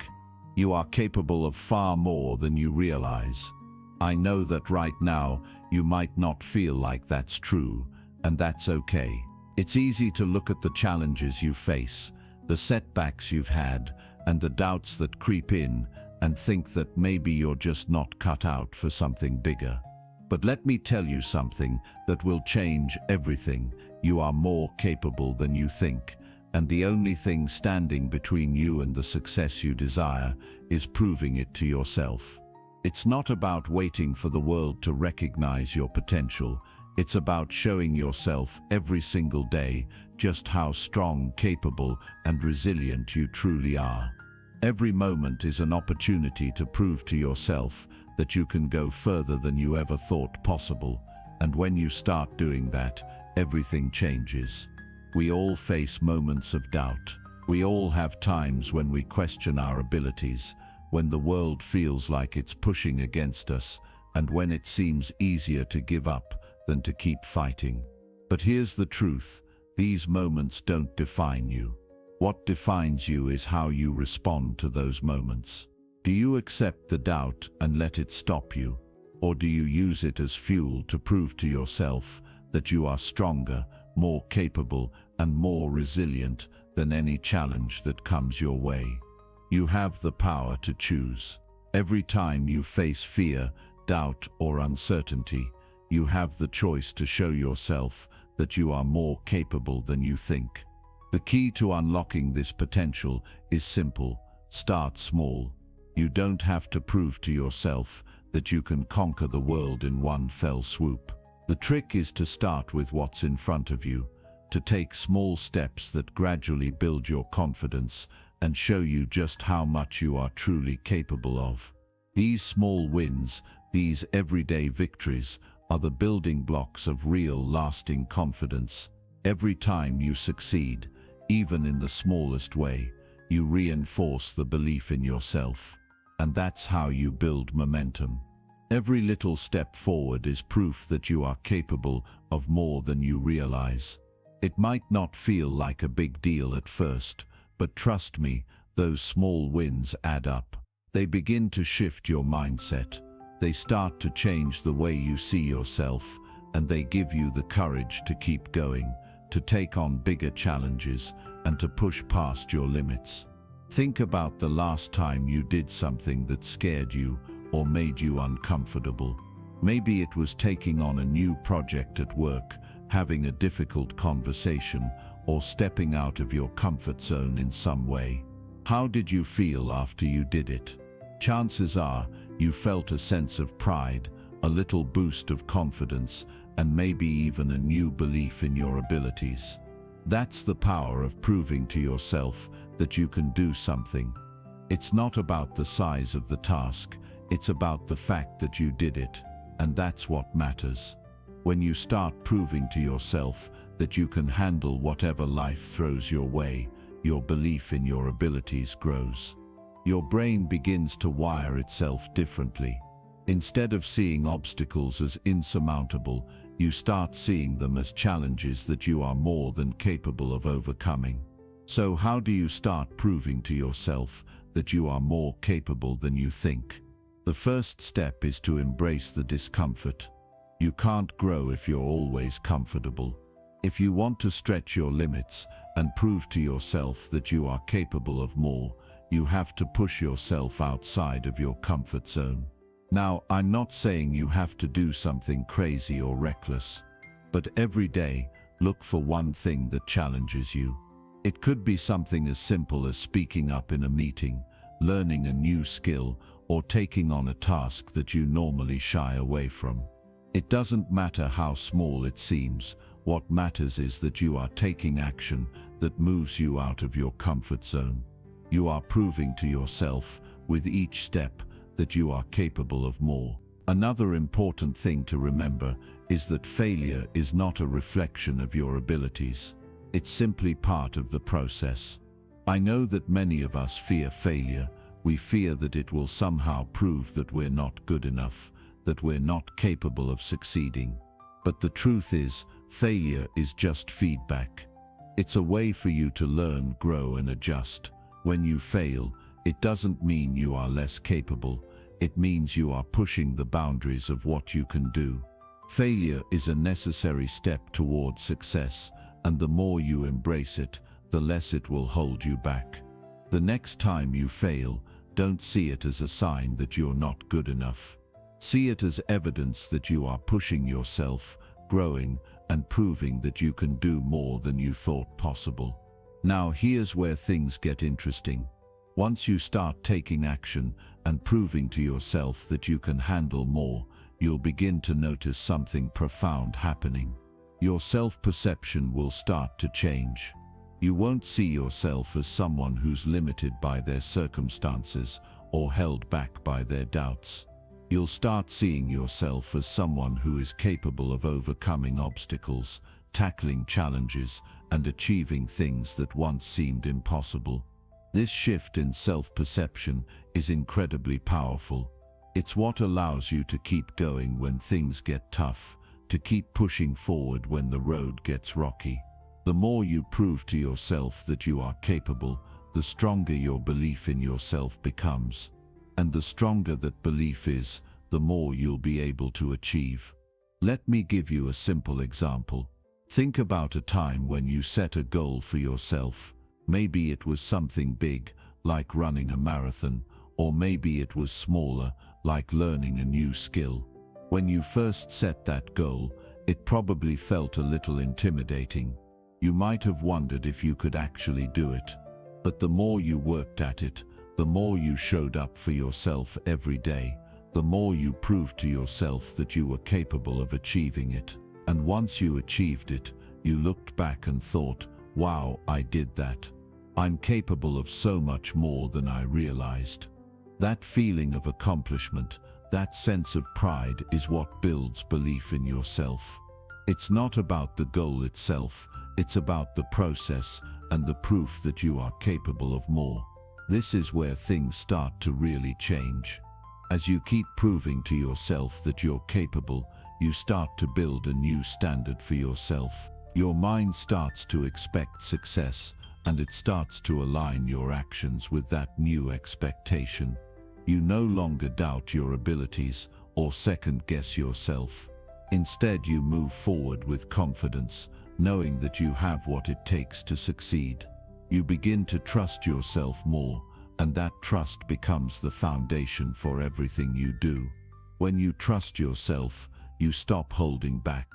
You are capable of far more than you realize. I know that right now you might not feel like that's true, and that's okay. It's easy to look at the challenges you face, the setbacks you've had, and the doubts that creep in, and think that maybe you're just not cut out for something bigger. But let me tell you something that will change everything. You are more capable than you think, and the only thing standing between you and the success you desire is proving it to yourself. It's not about waiting for the world to recognize your potential. It's about showing yourself every single day just how strong, capable, and resilient you truly are. Every moment is an opportunity to prove to yourself that you can go further than you ever thought possible, and when you start doing that, everything changes. We all face moments of doubt. We all have times when we question our abilities, when the world feels like it's pushing against us, and when it seems easier to give up than to keep fighting. But here's the truth: these moments don't define you. What defines you is how you respond to those moments. Do you accept the doubt and let it stop you? Or do you use it as fuel to prove to yourself that you are stronger, more capable, and more resilient than any challenge that comes your way? You have the power to choose. Every time you face fear, doubt, or uncertainty, you have the choice to show yourself that you are more capable than you think. The key to unlocking this potential is simple: start small. You don't have to prove to yourself that you can conquer the world in one fell swoop. The trick is to start with what's in front of you, to take small steps that gradually build your confidence and show you just how much you are truly capable of. These small wins, these everyday victories, are the building blocks of real, lasting confidence. Every time you succeed, even in the smallest way, you reinforce the belief in yourself. And that's how you build momentum. Every little step forward is proof that you are capable of more than you realize. It might not feel like a big deal at first, but trust me, those small wins add up. They begin to shift your mindset. They start to change the way you see yourself, and they give you the courage to keep going, to take on bigger challenges, and to push past your limits. Think about the last time you did something that scared you or made you uncomfortable. Maybe it was taking on a new project at work, having a difficult conversation, or stepping out of your comfort zone in some way. How did you feel after you did it? Chances are you felt a sense of pride, a little boost of confidence, and maybe even a new belief in your abilities. That's the power of proving to yourself that you can do something. It's not about the size of the task, it's about the fact that you did it, and that's what matters. When you start proving to yourself that you can handle whatever life throws your way, your belief in your abilities grows. Your brain begins to wire itself differently. Instead of seeing obstacles as insurmountable, you start seeing them as challenges that you are more than capable of overcoming. So how do you start proving to yourself that you are more capable than you think? The first step is to embrace the discomfort. You can't grow if you're always comfortable. If you want to stretch your limits and prove to yourself that you are capable of more, you have to push yourself outside of your comfort zone. Now, I'm not saying you have to do something crazy or reckless, but every day, look for one thing that challenges you. It could be something as simple as speaking up in a meeting, learning a new skill, or taking on a task that you normally shy away from. It doesn't matter how small it seems. What matters is that you are taking action that moves you out of your comfort zone. You are proving to yourself, with each step, that you are capable of more. Another important thing to remember is that failure is not a reflection of your abilities. It's simply part of the process. I know that many of us fear failure. We fear that it will somehow prove that we're not good enough, that we're not capable of succeeding. But the truth is, Failure is just feedback. It's a way for you to learn, grow, and adjust. When you fail, it doesn't mean you are less capable. It means you are pushing the boundaries of what you can do. Failure is a necessary step towards success, and the more you embrace it, the less it will hold you back. The next time you fail, don't see it as a sign that you're not good enough. See it as evidence that you are pushing yourself, growing, and proving that you can do more than you thought possible. Now here's where things get interesting. Once you start taking action and proving to yourself that you can handle more, you'll begin to notice something profound happening. Your self-perception will start to change. You won't see yourself as someone who's limited by their circumstances or held back by their doubts. You'll start seeing yourself as someone who is capable of overcoming obstacles, tackling challenges, and achieving things that once seemed impossible. This shift in self-perception is incredibly powerful. It's what allows you to keep going when things get tough, to keep pushing forward when the road gets rocky. The more you prove to yourself that you are capable, the stronger your belief in yourself becomes. And the stronger that belief is, the more you'll be able to achieve. Let me give you a simple example. Think about a time when you set a goal for yourself. Maybe it was something big, like running a marathon, or maybe it was smaller, like learning a new skill. When you first set that goal, it probably felt a little intimidating. You might have wondered if you could actually do it. But the more you worked at it, the more you showed up for yourself every day, the more you proved to yourself that you were capable of achieving it. And once you achieved it, you looked back and thought, wow, I did that. I'm capable of so much more than I realized. That feeling of accomplishment, that sense of pride is what builds belief in yourself. It's not about the goal itself, it's about the process and the proof that you are capable of more. This is where things start to really change. As you keep proving to yourself that you're capable, you start to build a new standard for yourself. Your mind starts to expect success, and it starts to align your actions with that new expectation. You no longer doubt your abilities or second-guess yourself. Instead, you move forward with confidence, knowing that you have what it takes to succeed. You begin to trust yourself more, and that trust becomes the foundation for everything you do. When you trust yourself, you stop holding back.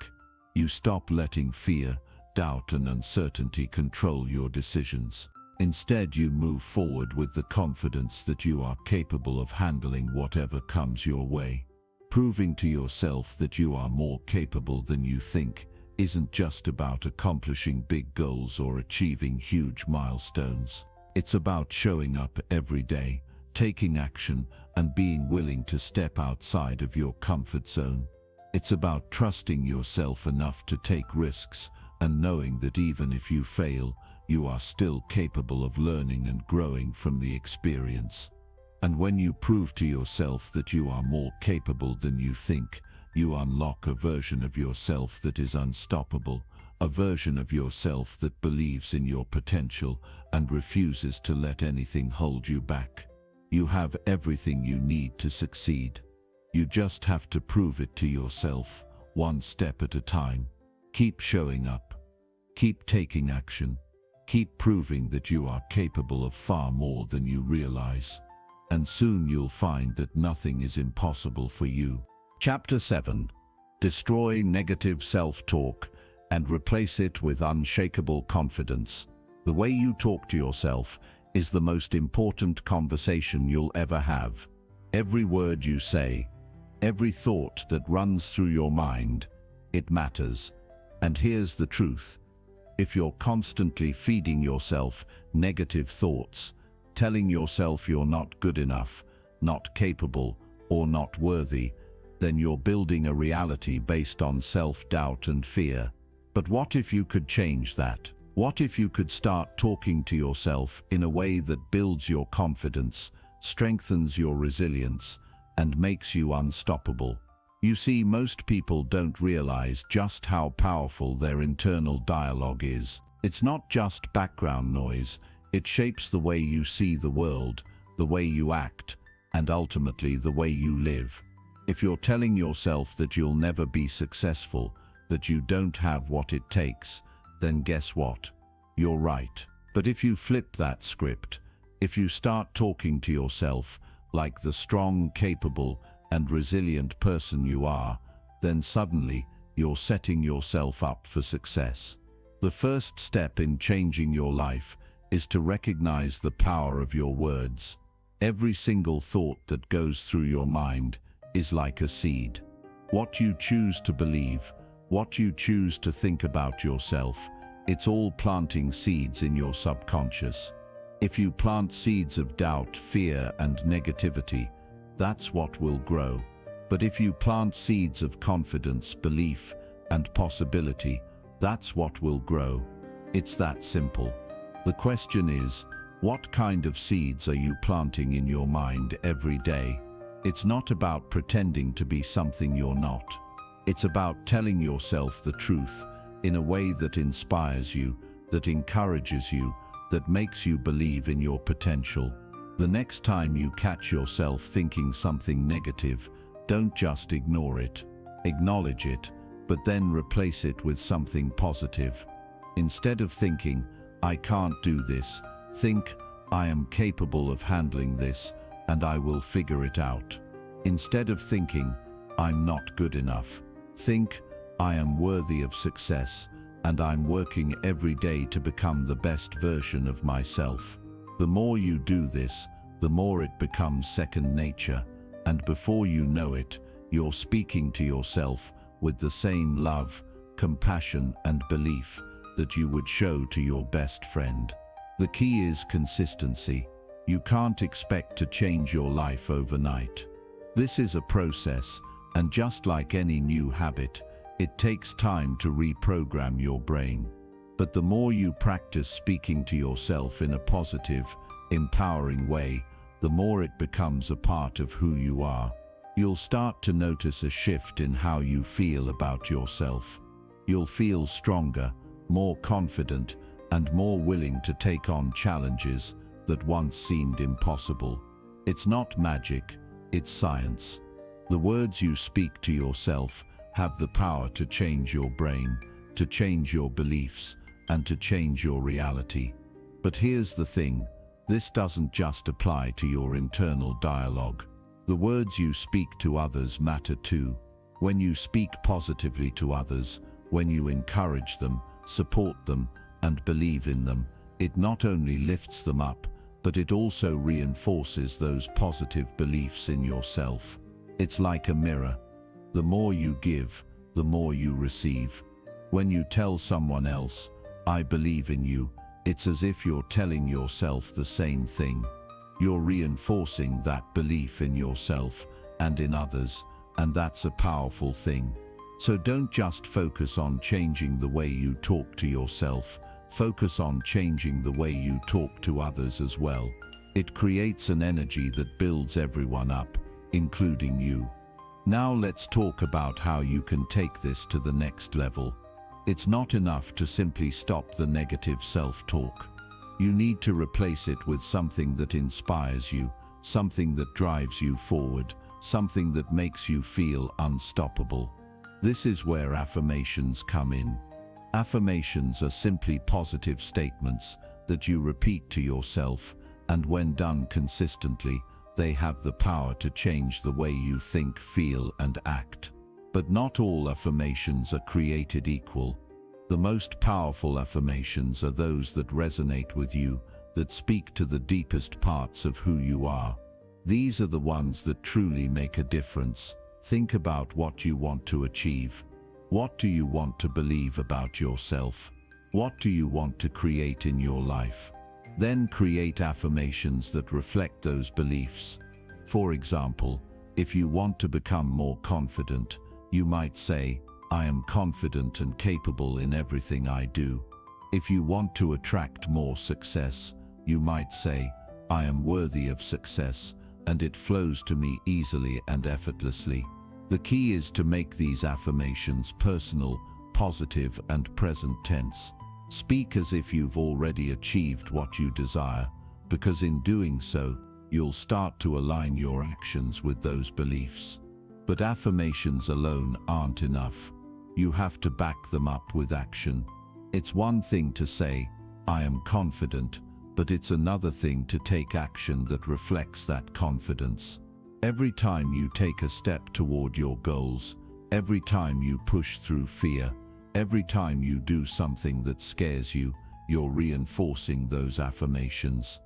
You stop letting fear, doubt, and uncertainty control your decisions. Instead, you move forward with the confidence that you are capable of handling whatever comes your way. Proving to yourself that you are more capable than you think isn't just about accomplishing big goals or achieving huge milestones. It's about showing up every day, taking action, and being willing to step outside of your comfort zone. It's about trusting yourself enough to take risks and knowing that even if you fail, you are still capable of learning and growing from the experience. And when you prove to yourself that you are more capable than you think, you unlock a version of yourself that is unstoppable, a version of yourself that believes in your potential and refuses to let anything hold you back. You have everything you need to succeed. You just have to prove it to yourself, one step at a time. Keep showing up. Keep taking action. Keep proving that you are capable of far more than you realize. And soon you'll find that nothing is impossible for you. Chapter 7. Destroy negative self-talk and replace it with unshakable confidence. The way you talk to yourself is the most important conversation you'll ever have. Every word you say, every thought that runs through your mind, it matters. And here's the truth. If you're constantly feeding yourself negative thoughts, telling yourself you're not good enough, not capable, or not worthy, then you're building a reality based on self-doubt and fear. But what if you could change that? What if you could start talking to yourself in a way that builds your confidence, strengthens your resilience, and makes you unstoppable? You see, most people don't realize just how powerful their internal dialogue is. It's not just background noise, it shapes the way you see the world, the way you act, and ultimately the way you live. If you're telling yourself that you'll never be successful, that you don't have what it takes, then guess what? You're right. But if you flip that script, if you start talking to yourself like the strong, capable, and resilient person you are, then suddenly you're setting yourself up for success. The first step in changing your life is to recognize the power of your words. Every single thought that goes through your mind is like a seed. What you choose to believe, what you choose to think about yourself, it's all planting seeds in your subconscious. If you plant seeds of doubt, fear, and negativity, that's what will grow. But if you plant seeds of confidence, belief, and possibility, that's what will grow. It's that simple. The question is, what kind of seeds are you planting in your mind every day? It's not about pretending to be something you're not. It's about telling yourself the truth in a way that inspires you, that encourages you, that makes you believe in your potential. The next time you catch yourself thinking something negative, don't just ignore it. Acknowledge it, but then replace it with something positive. Instead of thinking, "I can't do this," think, "I am capable of handling this, and I will figure it out." Instead of thinking, "I'm not good enough," think, "I am worthy of success, and I'm working every day to become the best version of myself." The more you do this, the more it becomes second nature, and before you know it, you're speaking to yourself with the same love, compassion, and belief that you would show to your best friend. The key is consistency. You can't expect to change your life overnight. This is a process, and just like any new habit, it takes time to reprogram your brain. But the more you practice speaking to yourself in a positive, empowering way, the more it becomes a part of who you are. You'll start to notice a shift in how you feel about yourself. You'll feel stronger, more confident, and more willing to take on challenges that once seemed impossible. It's not magic, it's science. The words you speak to yourself have the power to change your brain, to change your beliefs, and to change your reality. But here's the thing, this doesn't just apply to your internal dialogue. The words you speak to others matter too. When you speak positively to others, when you encourage them, support them, and believe in them, it not only lifts them up, but it also reinforces those positive beliefs in yourself. It's like a mirror. The more you give, the more you receive. When you tell someone else, "I believe in you," it's as if you're telling yourself the same thing. You're reinforcing that belief in yourself and in others, and that's a powerful thing. So don't just focus on changing the way you talk to yourself, focus on changing the way you talk to others as well. It creates an energy that builds everyone up, including you. Now let's talk about how you can take this to the next level. It's not enough to simply stop the negative self-talk. You need to replace it with something that inspires you, something that drives you forward, something that makes you feel unstoppable. This is where affirmations come in. Affirmations are simply positive statements that you repeat to yourself, and when done consistently, they have the power to change the way you think, feel, and act. But not all affirmations are created equal. The most powerful affirmations are those that resonate with you, that speak to the deepest parts of who you are. These are the ones that truly make a difference. Think about what you want to achieve. What do you want to believe about yourself? What do you want to create in your life? Then create affirmations that reflect those beliefs. For example, if you want to become more confident, you might say, "I am confident and capable in everything I do." If you want to attract more success, you might say, "I am worthy of success, and it flows to me easily and effortlessly." The key is to make these affirmations personal, positive, and present tense. Speak as if you've already achieved what you desire, because in doing so, you'll start to align your actions with those beliefs. But affirmations alone aren't enough. You have to back them up with action. It's one thing to say, "I am confident," but it's another thing to take action that reflects that confidence. Every time you take a step toward your goals, every time you push through fear, every time you do something that scares you, you're reinforcing those affirmations.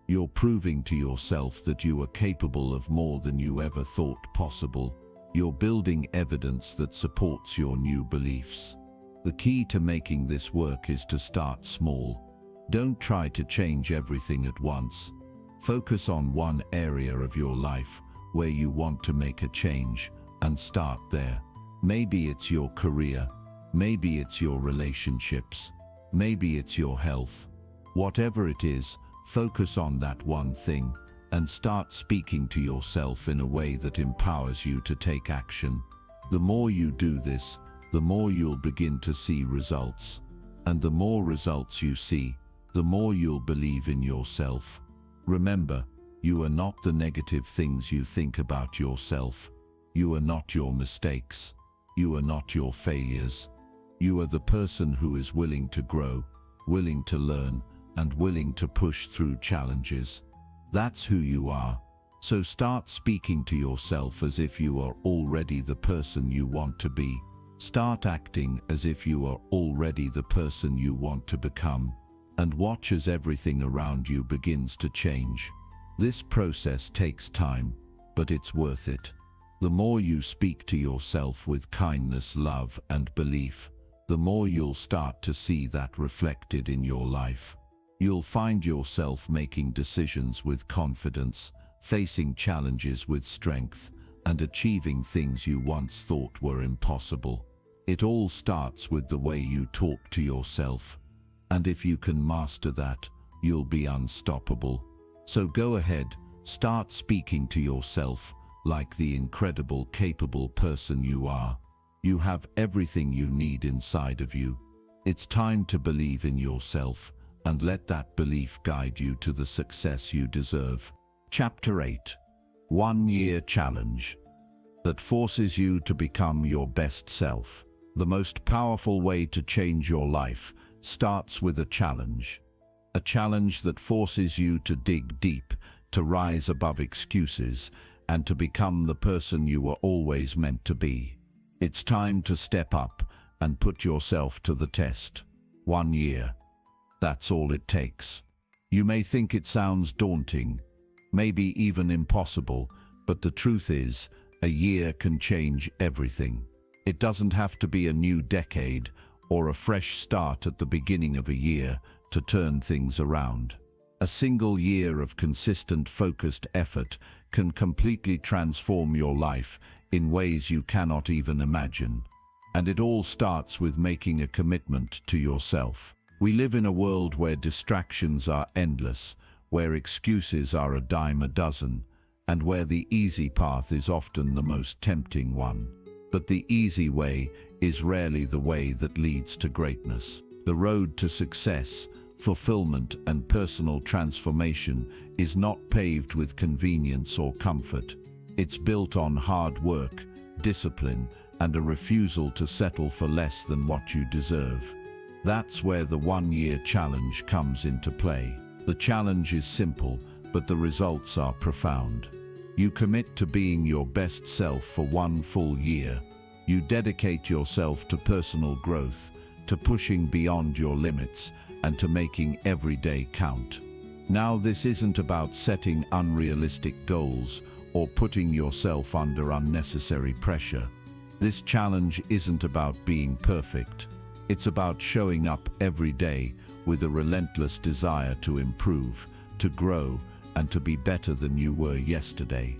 You're proving to yourself that you are capable of more than you ever thought possible. You're building evidence that supports your new beliefs. The key to making this work is to start small. Don't try to change everything at once. Focus on one area of your life where you want to make a change, and start there. Maybe it's your career, maybe it's your relationships, maybe it's your health. Whatever it is, focus on that one thing, and start speaking to yourself in a way that empowers you to take action. The more you do this, the more you'll begin to see results. And the more results you see, the more you'll believe in yourself. Remember, you are not the negative things you think about yourself. You are not your mistakes. You are not your failures. You are the person who is willing to grow, willing to learn, and willing to push through challenges. That's who you are. So start speaking to yourself as if you are already the person you want to be. Start acting as if you are already the person you want to become. And watch as everything around you begins to change. This process takes time, but it's worth it. The more you speak to yourself with kindness, love, and belief, the more you'll start to see that reflected in your life. You'll find yourself making decisions with confidence, facing challenges with strength, and achieving things you once thought were impossible. It all starts with the way you talk to yourself. And if you can master that, you'll be unstoppable. So go ahead, start speaking to yourself like the incredible, capable person you are. You have everything you need inside of you. It's time to believe in yourself and let that belief guide you to the success you deserve. Chapter 8. 1-Year Challenge. That forces you to become your best self. The most powerful way to change your life starts with a challenge. A challenge that forces you to dig deep, to rise above excuses, and to become the person you were always meant to be. It's time to step up and put yourself to the test. 1 year. That's all it takes. You may think it sounds daunting, maybe even impossible, but the truth is, a year can change everything. It doesn't have to be a new decade or a fresh start at the beginning of a year to turn things around. A single year of consistent, focused effort can completely transform your life in ways you cannot even imagine. And it all starts with making a commitment to yourself. We live in a world where distractions are endless, where excuses are a dime a dozen, and where the easy path is often the most tempting one. But the easy way is rarely the way that leads to greatness. The road to success, fulfillment, and personal transformation is not paved with convenience or comfort. It's built on hard work, discipline, and a refusal to settle for less than what you deserve. That's where the 1-year challenge comes into play. The challenge is simple, but the results are profound. You commit to being your best self for 1 full year. You dedicate yourself to personal growth, to pushing beyond your limits, and to making every day count. Now, this isn't about setting unrealistic goals or putting yourself under unnecessary pressure. This challenge isn't about being perfect. It's about showing up every day with a relentless desire to improve, to grow, and to be better than you were yesterday.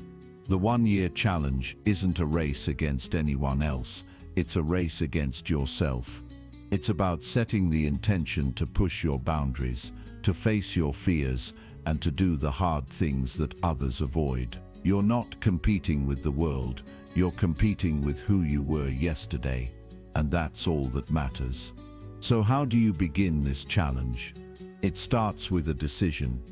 The 1-year challenge isn't a race against anyone else, it's a race against yourself. It's about setting the intention to push your boundaries, to face your fears, and to do the hard things that others avoid. You're not competing with the world, you're competing with who you were yesterday, and that's all that matters. So how do you begin this challenge? It starts with a decision.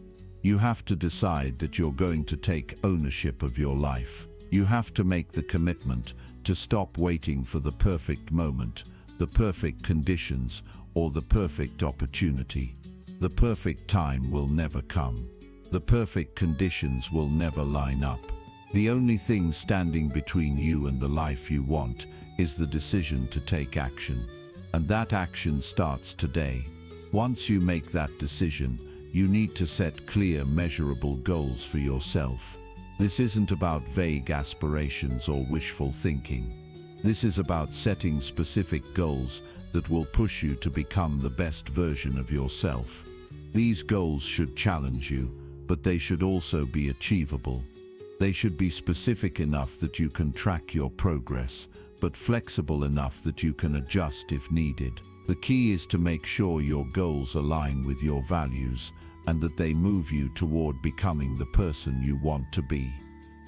You have to decide that you're going to take ownership of your life. You have to make the commitment to stop waiting for the perfect moment, the perfect conditions, or the perfect opportunity. The perfect time will never come. The perfect conditions will never line up. The only thing standing between you and the life you want is the decision to take action. And that action starts today. Once you make that decision, you need to set clear, measurable goals for yourself. This isn't about vague aspirations or wishful thinking. This is about setting specific goals that will push you to become the best version of yourself. These goals should challenge you, but they should also be achievable. They should be specific enough that you can track your progress, but flexible enough that you can adjust if needed. The key is to make sure your goals align with your values and that they move you toward becoming the person you want to be.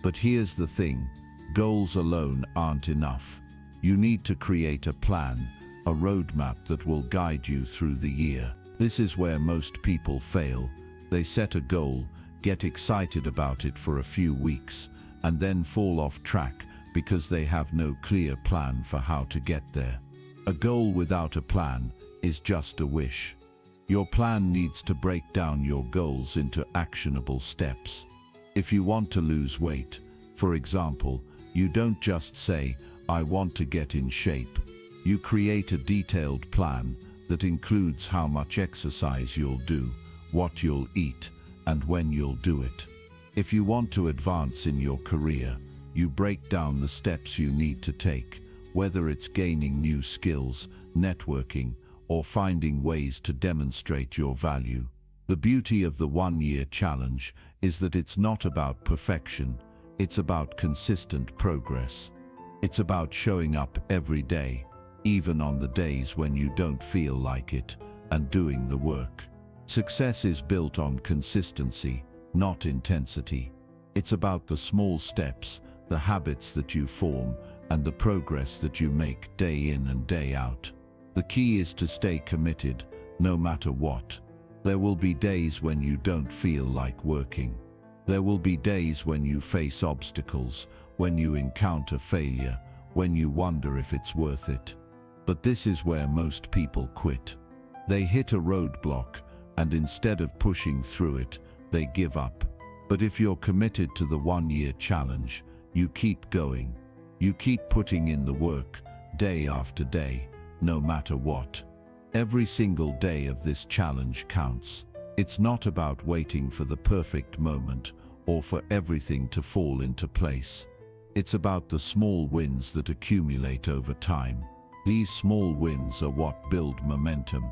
But here's the thing, goals alone aren't enough. You need to create a plan, a roadmap that will guide you through the year. This is where most people fail. They set a goal, get excited about it for a few weeks, and then fall off track because they have no clear plan for how to get there. A goal without a plan is just a wish. Your plan needs to break down your goals into actionable steps. If you want to lose weight, for example, you don't just say, "I want to get in shape." You create a detailed plan that includes how much exercise you'll do, what you'll eat, and when you'll do it. If you want to advance in your career, you break down the steps you need to take, whether it's gaining new skills, networking, or finding ways to demonstrate your value. The beauty of the 1-year challenge is that it's not about perfection, it's about consistent progress. It's about showing up every day, even on the days when you don't feel like it, and doing the work. Success is built on consistency, not intensity. It's about the small steps, the habits that you form, and the progress that you make day in and day out. The key is to stay committed, no matter what. There will be days when you don't feel like working. There will be days when you face obstacles, when you encounter failure, when you wonder if it's worth it. But this is where most people quit. They hit a roadblock, and instead of pushing through it, they give up. But if you're committed to the 1-year challenge, you keep going. You keep putting in the work, day after day, no matter what. Every single day of this challenge counts. It's not about waiting for the perfect moment or for everything to fall into place. It's about the small wins that accumulate over time. These small wins are what build momentum.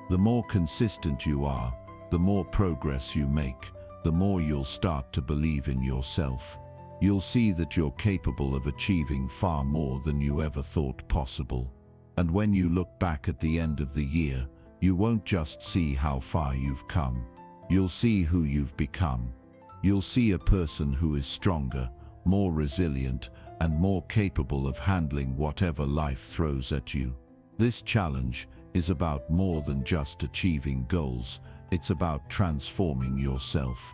The more consistent you are, the more progress you make, the more you'll start to believe in yourself. You'll see that you're capable of achieving far more than you ever thought possible. And when you look back at the end of the year, you won't just see how far you've come. You'll see who you've become. You'll see a person who is stronger, more resilient, and more capable of handling whatever life throws at you. This challenge is about more than just achieving goals. It's about transforming yourself.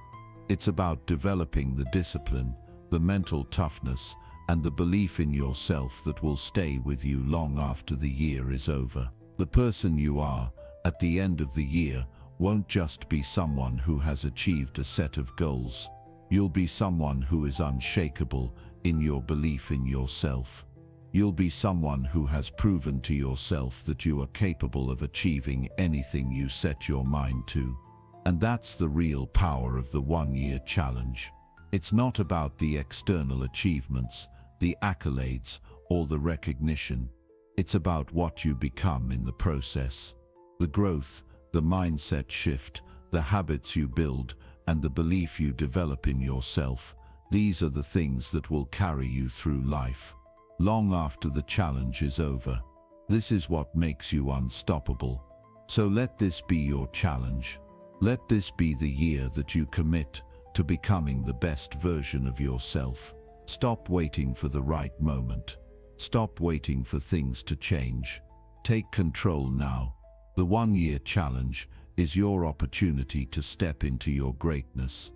It's about developing the discipline, the mental toughness, and the belief in yourself that will stay with you long after the year is over. The person you are, at the end of the year, won't just be someone who has achieved a set of goals. You'll be someone who is unshakable in your belief in yourself. You'll be someone who has proven to yourself that you are capable of achieving anything you set your mind to. And that's the real power of the 1-year challenge. It's not about the external achievements, the accolades, or the recognition. It's about what you become in the process. The growth, the mindset shift, the habits you build, and the belief you develop in yourself. These are the things that will carry you through life, long after the challenge is over. This is what makes you unstoppable. So let this be your challenge. Let this be the year that you commit to becoming the best version of yourself. Stop waiting for the right moment. Stop waiting for things to change. Take control now. The 1-year challenge is your opportunity to step into your greatness,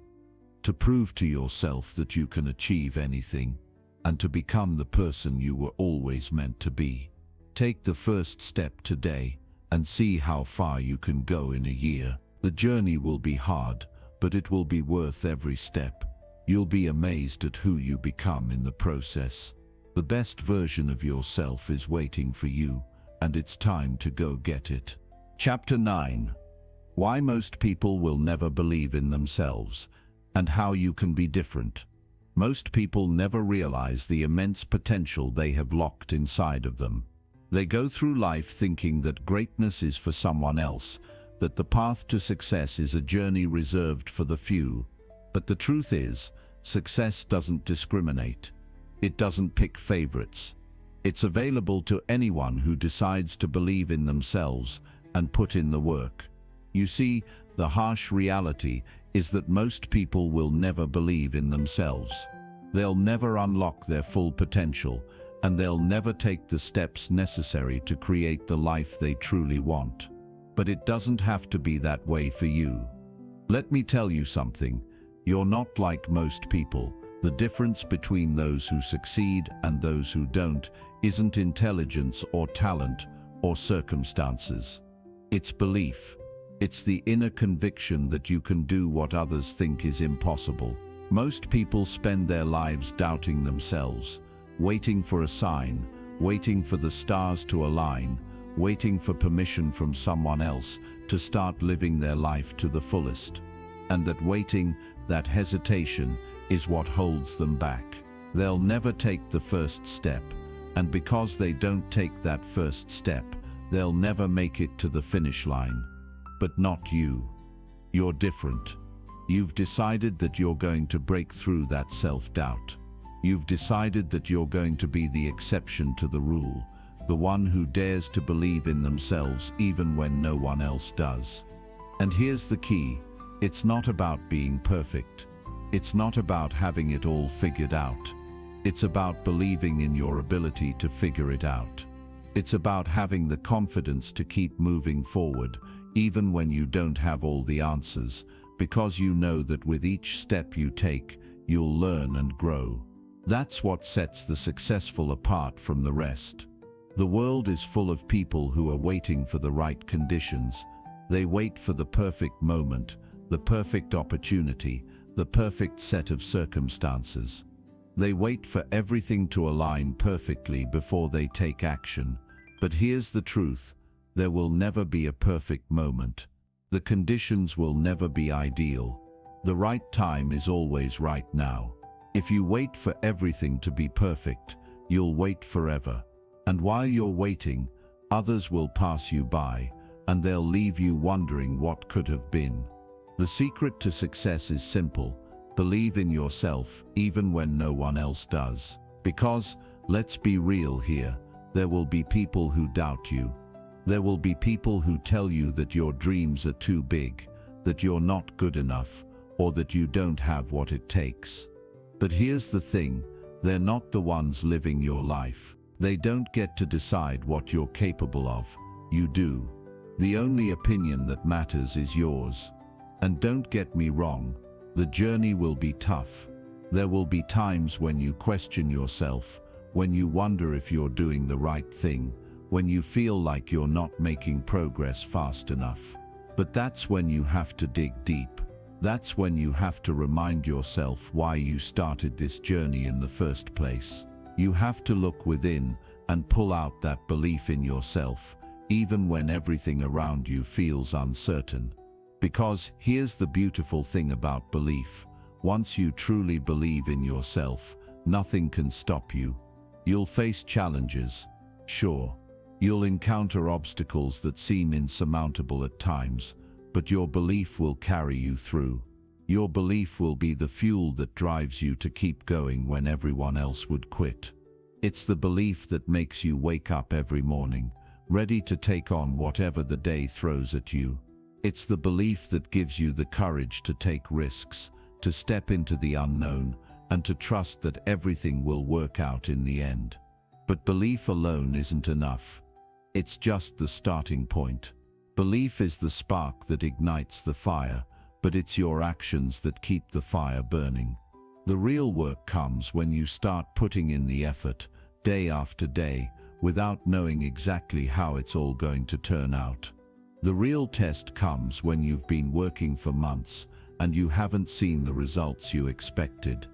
to prove to yourself that you can achieve anything, and to become the person you were always meant to be. Take the first step today and see how far you can go in a year. The journey will be hard, but it will be worth every step. You'll be amazed at who you become in the process. The best version of yourself is waiting for you, and it's time to go get it. Chapter 9. Why most people will never believe in themselves, and how you can be different. Most people never realize the immense potential they have locked inside of them. They go through life thinking that greatness is for someone else, that the path to success is a journey reserved for the few. But the truth is, success doesn't discriminate. It doesn't pick favorites. It's available to anyone who decides to believe in themselves and put in the work. You see, the harsh reality is that most people will never believe in themselves. They'll never unlock their full potential, and they'll never take the steps necessary to create the life they truly want. But it doesn't have to be that way for you. Let me tell you something. You're not like most people. The difference between those who succeed and those who don't isn't intelligence or talent or circumstances. It's belief. It's the inner conviction that you can do what others think is impossible. Most people spend their lives doubting themselves, waiting for a sign, waiting for the stars to align, waiting for permission from someone else to start living their life to the fullest. And that waiting, that hesitation, is what holds them back. They'll never take the first step, and because they don't take that first step, they'll never make it to the finish line. But not you. You're different. You've decided that you're going to break through that self-doubt. You've decided that you're going to be the exception to the rule, the one who dares to believe in themselves even when no one else does. And here's the key. It's not about being perfect. It's not about having it all figured out. It's about believing in your ability to figure it out. It's about having the confidence to keep moving forward, even when you don't have all the answers, because you know that with each step you take, you'll learn and grow. That's what sets the successful apart from the rest. The world is full of people who are waiting for the right conditions. They wait for the perfect moment, the perfect opportunity, the perfect set of circumstances. They wait for everything to align perfectly before they take action. But here's the truth. There will never be a perfect moment. The conditions will never be ideal. The right time is always right now. If you wait for everything to be perfect, you'll wait forever. And while you're waiting, others will pass you by, and they'll leave you wondering what could have been. The secret to success is simple. Believe in yourself even when no one else does. Because, let's be real here, there will be people who doubt you. There will be people who tell you that your dreams are too big, that you're not good enough, or that you don't have what it takes. But here's the thing, they're not the ones living your life. They don't get to decide what you're capable of. You do. The only opinion that matters is yours. And don't get me wrong, the journey will be tough. There will be times when you question yourself, when you wonder if you're doing the right thing, when you feel like you're not making progress fast enough. But that's when you have to dig deep. That's when you have to remind yourself why you started this journey in the first place. You have to look within and pull out that belief in yourself, even when everything around you feels uncertain. Because here's the beautiful thing about belief. Once you truly believe in yourself, nothing can stop you. You'll face challenges, sure. You'll encounter obstacles that seem insurmountable at times, but your belief will carry you through. Your belief will be the fuel that drives you to keep going when everyone else would quit. It's the belief that makes you wake up every morning, ready to take on whatever the day throws at you. It's the belief that gives you the courage to take risks, to step into the unknown, and to trust that everything will work out in the end. But belief alone isn't enough. It's just the starting point. Belief is the spark that ignites the fire, but it's your actions that keep the fire burning. The real work comes when you start putting in the effort, day after day, without knowing exactly how it's all going to turn out. The real test comes when you've been working for months and you haven't seen the results you expected.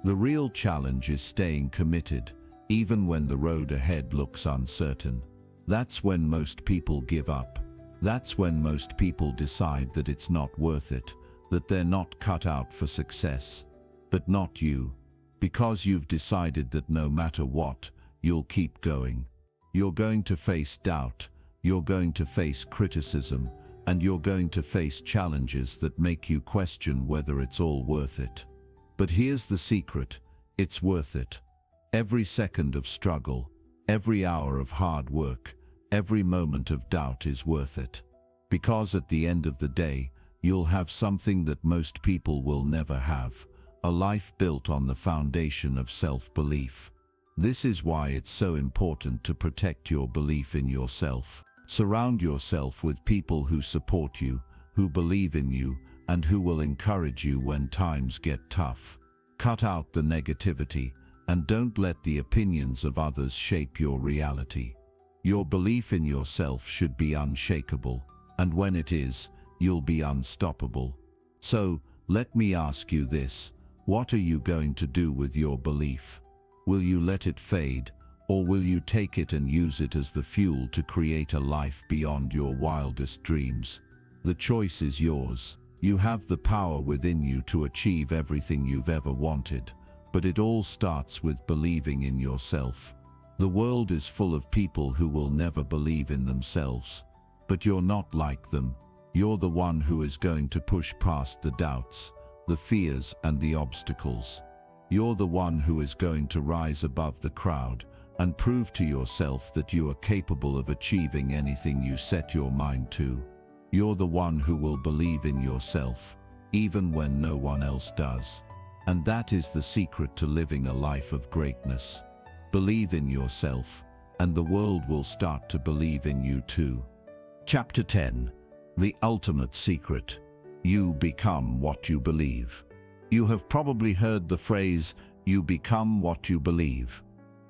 The real challenge is staying committed, even when the road ahead looks uncertain. That's when most people give up. That's when most people decide that it's not worth it, that they're not cut out for success. But not you. Because you've decided that no matter what, you'll keep going. You're going to face doubt, you're going to face criticism, and you're going to face challenges that make you question whether it's all worth it. But here's the secret: it's worth it. Every second of struggle, every hour of hard work, every moment of doubt is worth it. Because at the end of the day, you'll have something that most people will never have: a life built on the foundation of self-belief. This is why it's so important to protect your belief in yourself. Surround yourself with people who support you, who believe in you, and who will encourage you when times get tough. Cut out the negativity, and don't let the opinions of others shape your reality. Your belief in yourself should be unshakable, and when it is, you'll be unstoppable. So, let me ask you this: what are you going to do with your belief? Will you let it fade, or will you take it and use it as the fuel to create a life beyond your wildest dreams? The choice is yours. You have the power within you to achieve everything you've ever wanted, but it all starts with believing in yourself. The world is full of people who will never believe in themselves. But you're not like them. You're the one who is going to push past the doubts, the fears, and the obstacles. You're the one who is going to rise above the crowd and prove to yourself that you are capable of achieving anything you set your mind to. You're the one who will believe in yourself, even when no one else does. And that is the secret to living a life of greatness. Believe in yourself, and the world will start to believe in you too. Chapter 10. The Ultimate Secret. You become what you believe. You have probably heard the phrase, "you become what you believe."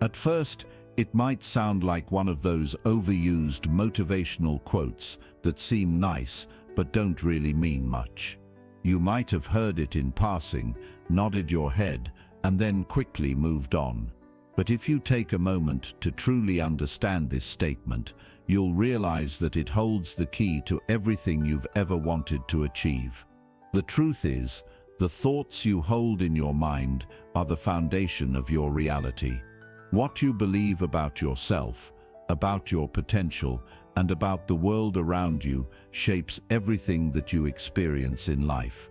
At first, it might sound like one of those overused motivational quotes that seem nice but don't really mean much. You might have heard it in passing, nodded your head, and then quickly moved on. But if you take a moment to truly understand this statement, you'll realize that it holds the key to everything you've ever wanted to achieve. The truth is, the thoughts you hold in your mind are the foundation of your reality. What you believe about yourself, about your potential, and about the world around you shapes everything that you experience in life.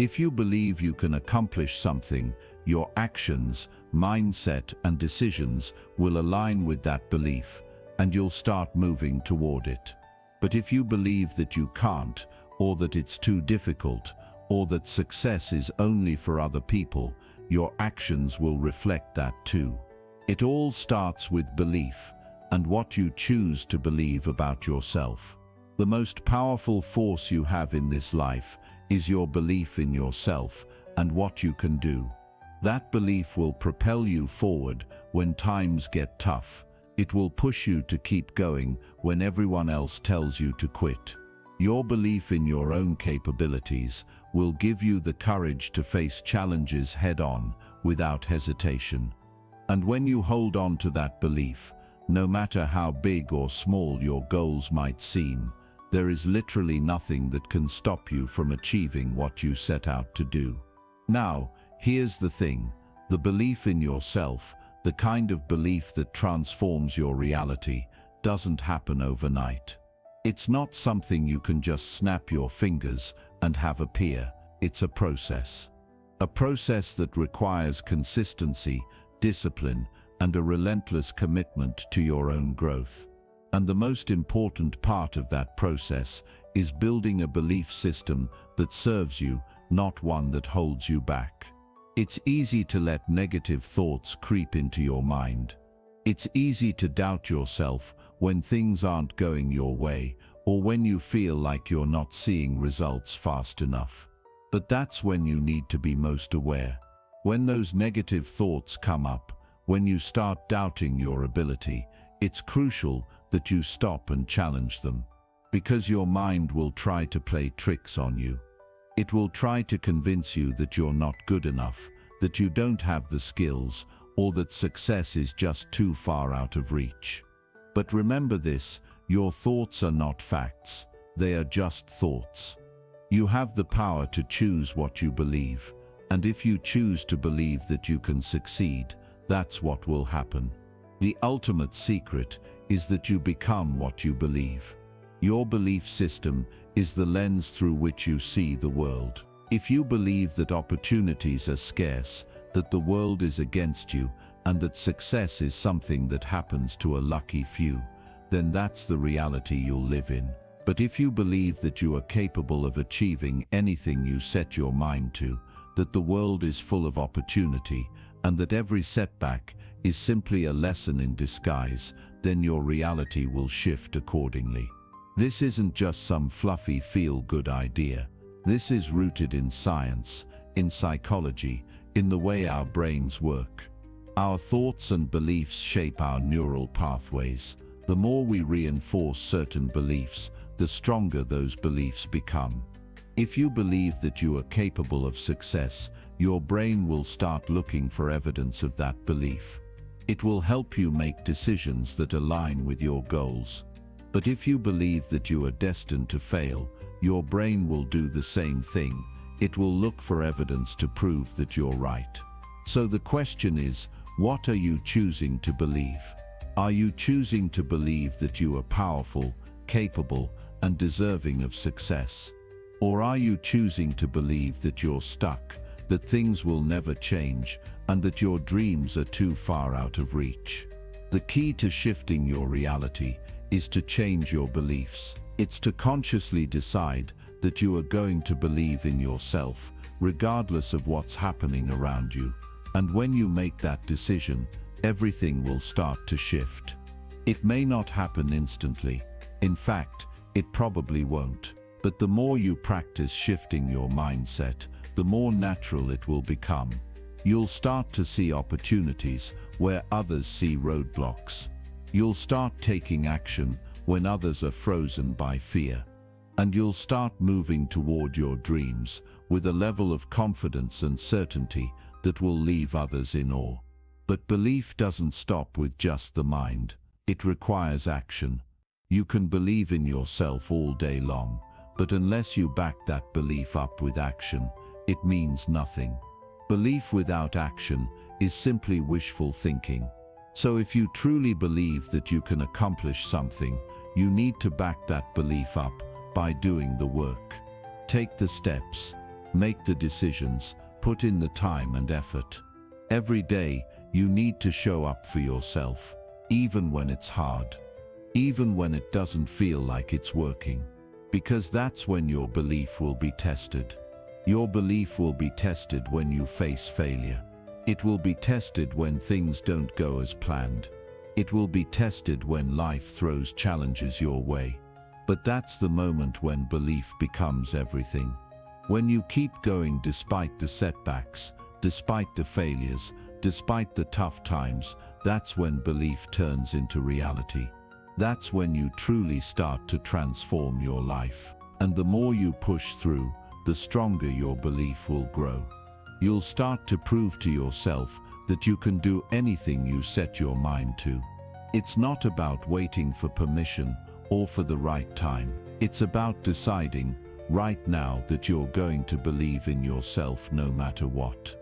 If you believe you can accomplish something, your actions, mindset, and decisions will align with that belief, and you'll start moving toward it. But if you believe that you can't, or that it's too difficult, or that success is only for other people, your actions will reflect that too. It all starts with belief, and what you choose to believe about yourself. The most powerful force you have in this life is your belief in yourself and what you can do. That belief will propel you forward when times get tough. It will push you to keep going when everyone else tells you to quit. Your belief in your own capabilities will give you the courage to face challenges head-on without hesitation. And when you hold on to that belief, no matter how big or small your goals might seem, there is literally nothing that can stop you from achieving what you set out to do. Now, here's the thing: the belief in yourself, the kind of belief that transforms your reality, doesn't happen overnight. It's not something you can just snap your fingers and have appear. It's a process. A process that requires consistency, discipline, and a relentless commitment to your own growth. And the most important part of that process is building a belief system that serves you, not one that holds you back. It's easy to let negative thoughts creep into your mind. It's easy to doubt yourself when things aren't going your way, or when you feel like you're not seeing results fast enough. But that's when you need to be most aware. When those negative thoughts come up, when you start doubting your ability, it's crucial that you stop and challenge them. Because your mind will try to play tricks on you. It will try to convince you that you're not good enough, that you don't have the skills, or that success is just too far out of reach. But remember this, your thoughts are not facts, they are just thoughts. You have the power to choose what you believe, and if you choose to believe that you can succeed, that's what will happen. The ultimate secret is that you become what you believe. Your belief system is the lens through which you see the world. If you believe that opportunities are scarce, that the world is against you, and that success is something that happens to a lucky few, then that's the reality you'll live in. But if you believe that you are capable of achieving anything you set your mind to, that the world is full of opportunity, and that every setback is simply a lesson in disguise, then your reality will shift accordingly. This isn't just some fluffy feel-good idea. This is rooted in science, in psychology, in the way our brains work. Our thoughts and beliefs shape our neural pathways. The more we reinforce certain beliefs, the stronger those beliefs become. If you believe that you are capable of success, your brain will start looking for evidence of that belief. It will help you make decisions that align with your goals. But if you believe that you are destined to fail, your brain will do the same thing. It will look for evidence to prove that you're right. So the question is, what are you choosing to believe? Are you choosing to believe that you are powerful, capable, and deserving of success? Or are you choosing to believe that you're stuck, that things will never change, and that your dreams are too far out of reach? The key to shifting your reality is to change your beliefs. It's to consciously decide that you are going to believe in yourself, regardless of what's happening around you. And when you make that decision, everything will start to shift. It may not happen instantly. In fact, it probably won't. But the more you practice shifting your mindset, the more natural it will become. You'll start to see opportunities where others see roadblocks. You'll start taking action when others are frozen by fear. And you'll start moving toward your dreams with a level of confidence and certainty that will leave others in awe. But belief doesn't stop with just the mind. It requires action. You can believe in yourself all day long, but unless you back that belief up with action, it means nothing. Belief without action is simply wishful thinking. So if you truly believe that you can accomplish something, you need to back that belief up by doing the work. Take the steps, make the decisions, put in the time and effort. Every day, you need to show up for yourself, even when it's hard, even when it doesn't feel like it's working. Because that's when your belief will be tested. Your belief will be tested when you face failure. It will be tested when things don't go as planned. It will be tested when life throws challenges your way. But that's the moment when belief becomes everything. When you keep going despite the setbacks, despite the failures, despite the tough times, that's when belief turns into reality. That's when you truly start to transform your life. And the more you push through, the stronger your belief will grow. You'll start to prove to yourself that you can do anything you set your mind to. It's not about waiting for permission or for the right time. It's about deciding right now that you're going to believe in yourself no matter what.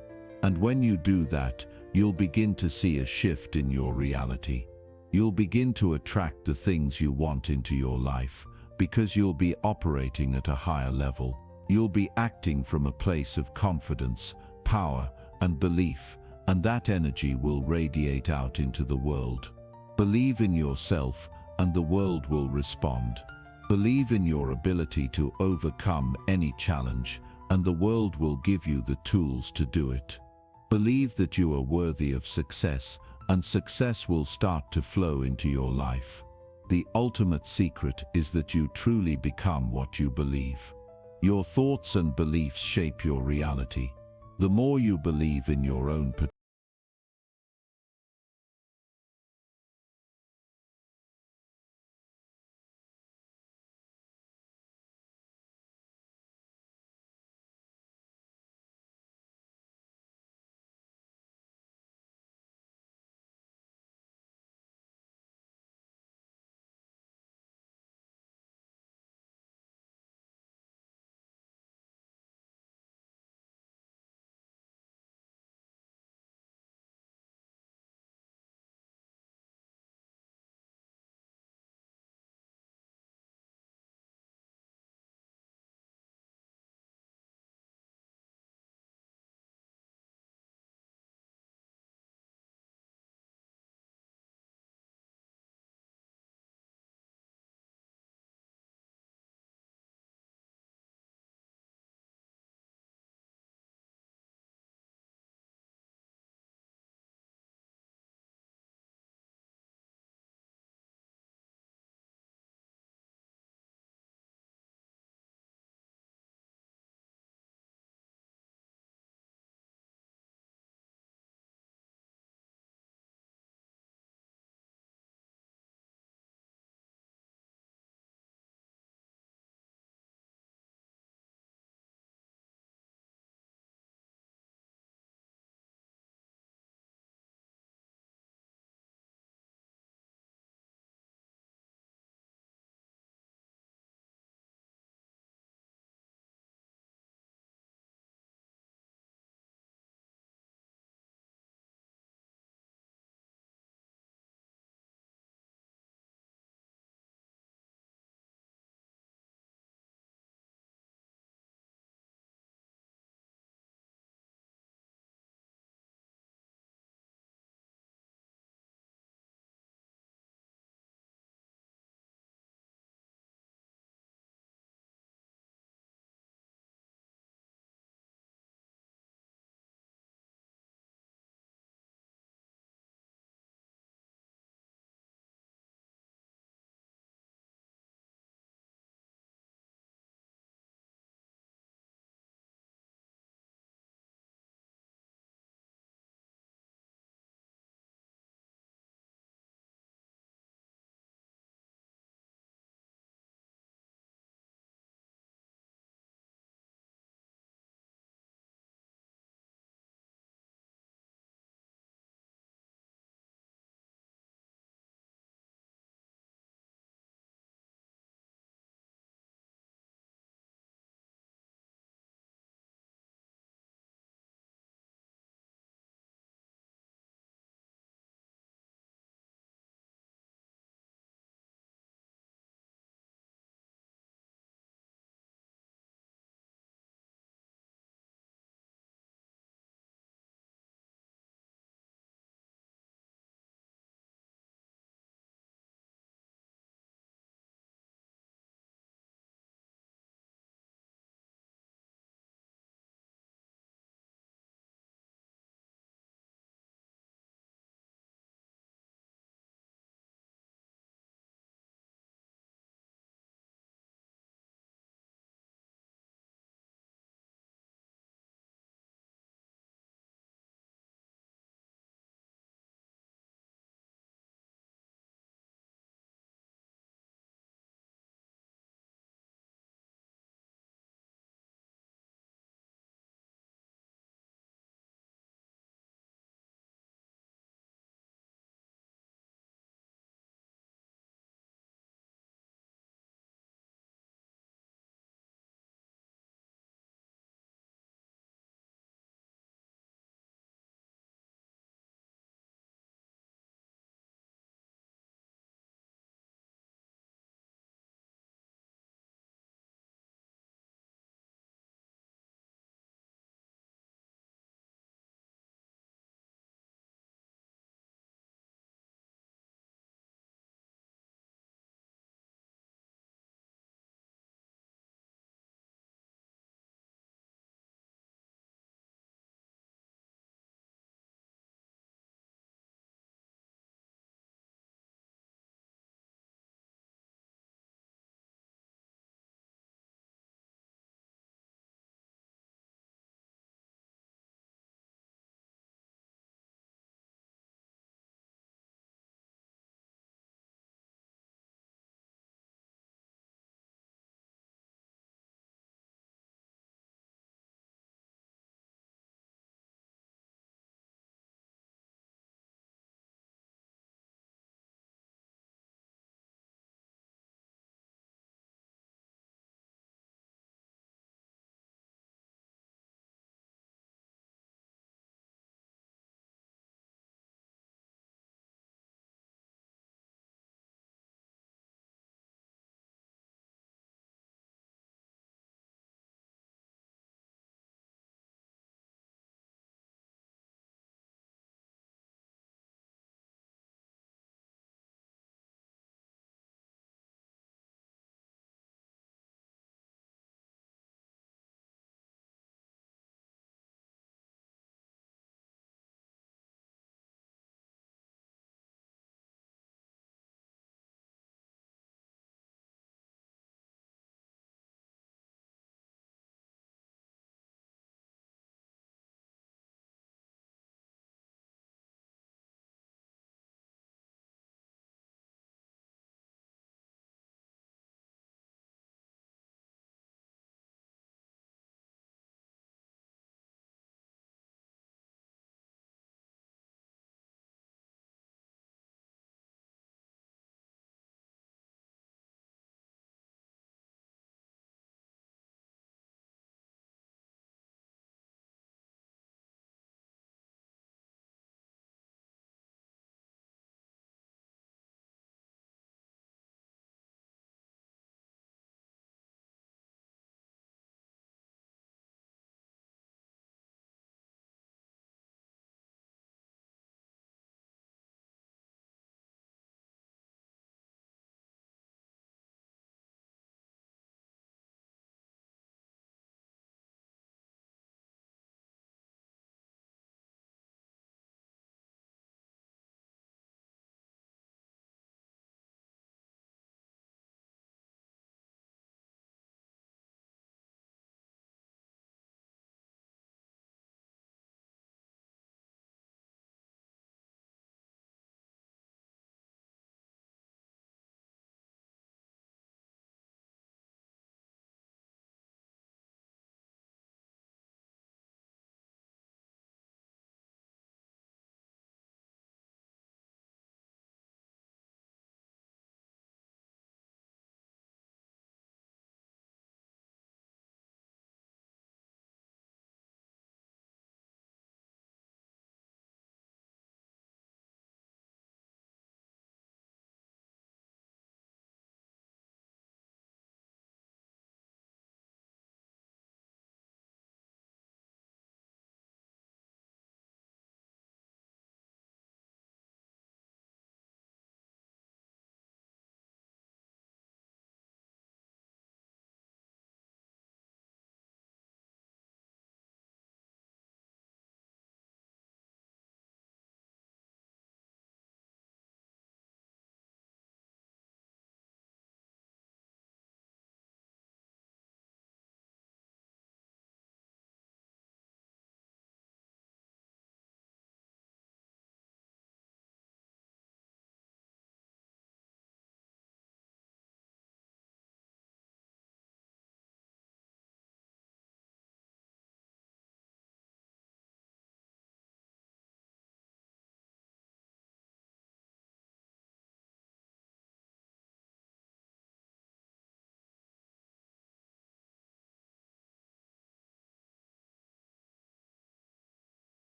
And when you do that, you'll begin to see a shift in your reality. You'll begin to attract the things you want into your life because you'll be operating at a higher level. You'll be acting from a place of confidence, power, and belief, and that energy will radiate out into the world. Believe in yourself, and the world will respond. Believe in your ability to overcome any challenge, and the world will give you the tools to do it. Believe that you are worthy of success, and success will start to flow into your life. The ultimate secret is that you truly become what you believe. Your thoughts and beliefs shape your reality. The more you believe in your own potential,